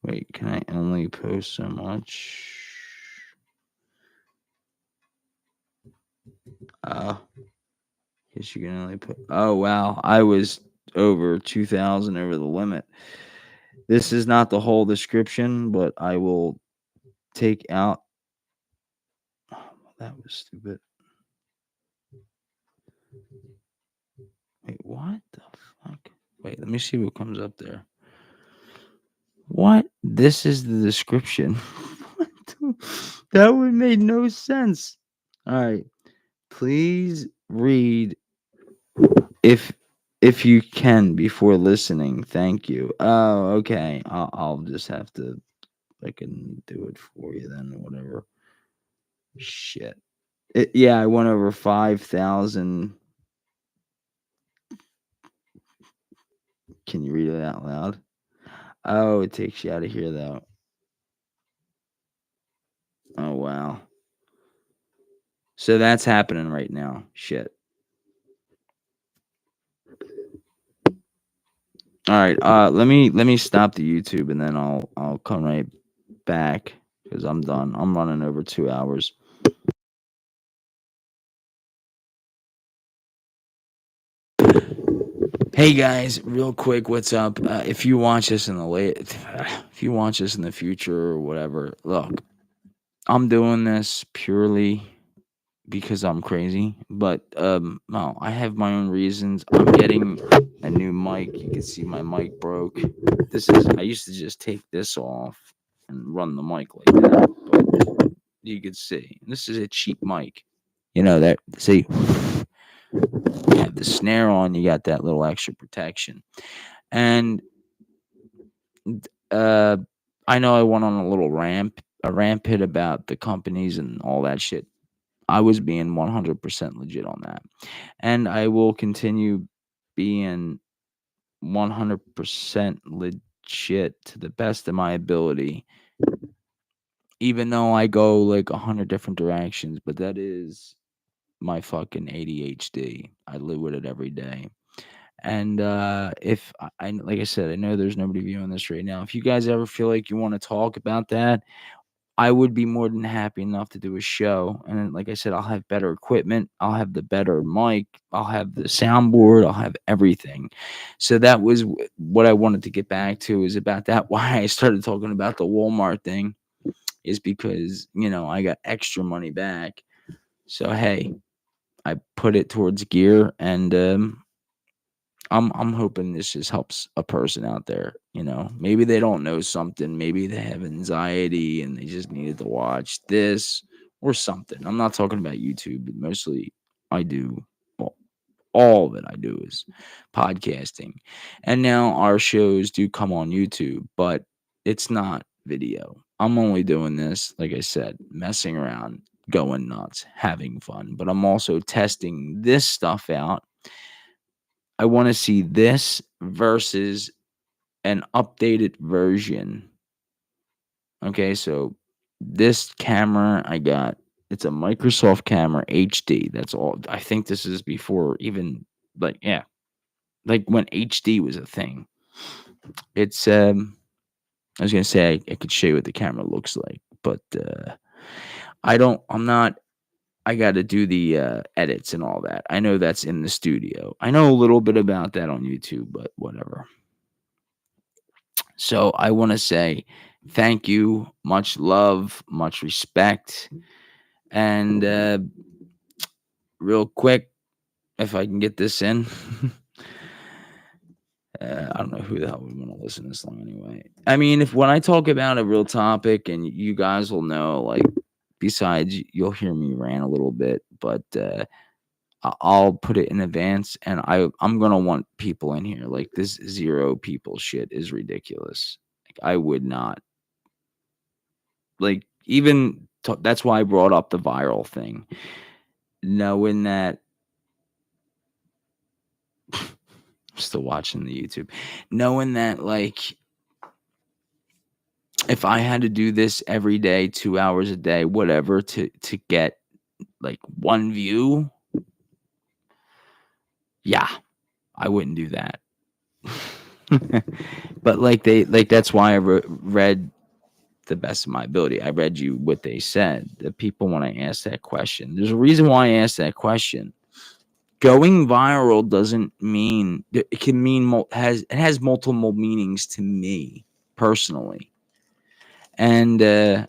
Wait, can I only post so much? Guess you can only put. Oh wow, I was over 2,000 over the limit. This is not the whole description, but I will take out. Oh, that was stupid. Wait, what the fuck? Wait, let me see what comes up there. What? This is the description. That would make no sense. All right. Please read if you can before listening. Thank you. Oh, okay. I'll just have to I can do it for you then, whatever. Shit. Yeah, I went over 5,000. Can you read it out loud? Oh, it takes you out of here though. Oh wow. So that's happening right now. Shit. All right. Let me stop the YouTube and then I'll come right back because I'm done. I'm running over 2 hours. Hey guys, real quick, what's up? If you watch this in if you watch this in the future or whatever, look, I'm doing this purely because I'm crazy, but no, I have my own reasons. I'm getting a new mic. You can see my mic broke. I used to just take this off and run the mic like that, but you can see this is a cheap mic. You know that. See, you have the snare on. You got that little extra protection, and uh, I know I went on a rampant about the companies and all that shit. I was being 100% legit on that. And I will continue being 100% legit to the best of my ability, even though I go like 100 different directions. But that is my fucking ADHD. I live with it every day. And if like I said, I know there's nobody viewing this right now. If you guys ever feel like you want to talk about that, I would be more than happy enough to do a show. And then, like I said, I'll have better equipment. I'll have the better mic. I'll have the soundboard. I'll have everything. So that was what I wanted to get back to is about that. Why I started talking about the Walmart thing is because, I got extra money back. So, hey, I put it towards gear and, I'm hoping this just helps a person out there. Maybe they don't know something. Maybe they have anxiety and they just needed to watch this or something. I'm not talking about YouTube, but mostly I do. Well, all that I do is podcasting. And now our shows do come on YouTube, but it's not video. I'm only doing this, like I said, messing around, going nuts, having fun. But I'm also testing this stuff out. I want to see this versus an updated version. Okay, so this camera I got, it's a Microsoft camera HD. That's all. I think this is before even like when HD was a thing. It's I was gonna say I could show you what the camera looks like, but I'm not I got to do the edits and all that. I know that's in the studio. I know a little bit about that on YouTube, but whatever. So I want to say thank you, much love, much respect, and real quick, if I can get this in. I don't know who the hell would want to listen to this long anyway. I mean, if when I talk about a real topic, and you guys will know, like, besides you'll hear me rant a little bit, but I'll put it in advance, and I'm gonna want people in here. Like, this 0 people shit is ridiculous. Like, I would not like even that's why I brought up the viral thing, knowing that. I'm still watching the YouTube, knowing that, like, if I had to do this every day, 2 hours a day, whatever, to get like 1 view, yeah, I wouldn't do that. But like that's why I read the best of my ability. I read you what they said. The people, when I asked that question, there's a reason why I asked that question. Going viral doesn't mean, it can mean it has multiple meanings to me personally. And I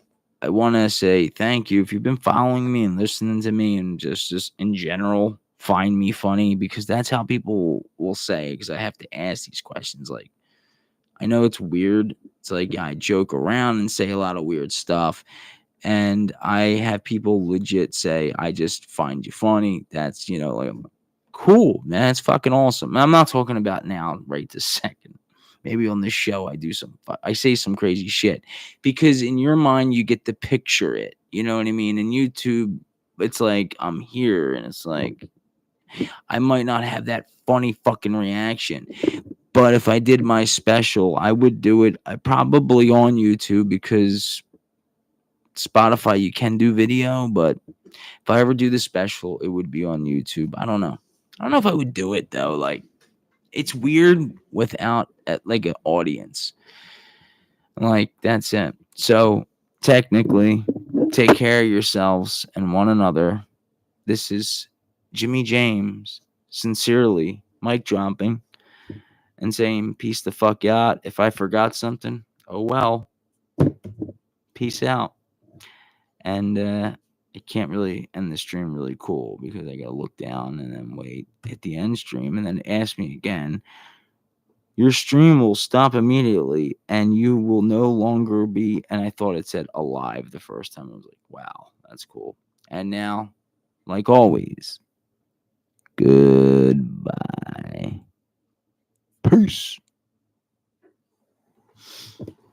want to say thank you if you've been following me and listening to me, and just in general find me funny, because that's how people will say, because I have to ask these questions. Like, I know it's weird. It's like, yeah, I joke around and say a lot of weird stuff. And I have people legit say, I just find you funny. That's, like, cool, man. That's fucking awesome. I'm not talking about now, right this second. Maybe on this show I say some crazy shit, because in your mind you get to picture it. You know what I mean? In YouTube, it's like I'm here, and it's like I might not have that funny fucking reaction. But if I did my special, I would do it probably on YouTube, because Spotify you can do video, but if I ever do the special, it would be on YouTube. I don't know. I don't know if I would do it though. Like, it's weird without like an audience. Like, that's it. So technically, take care of yourselves and one another. This is Jimmy James, sincerely, mic dropping and saying peace the fuck out. If I forgot something, oh well. Peace out. And I can't really end the stream really cool, because I gotta look down and then wait, hit the end stream, and then ask me again. Your stream will stop immediately, and you will no longer be. And I thought it said alive the first time. I was like, wow, that's cool. And now, like always, goodbye.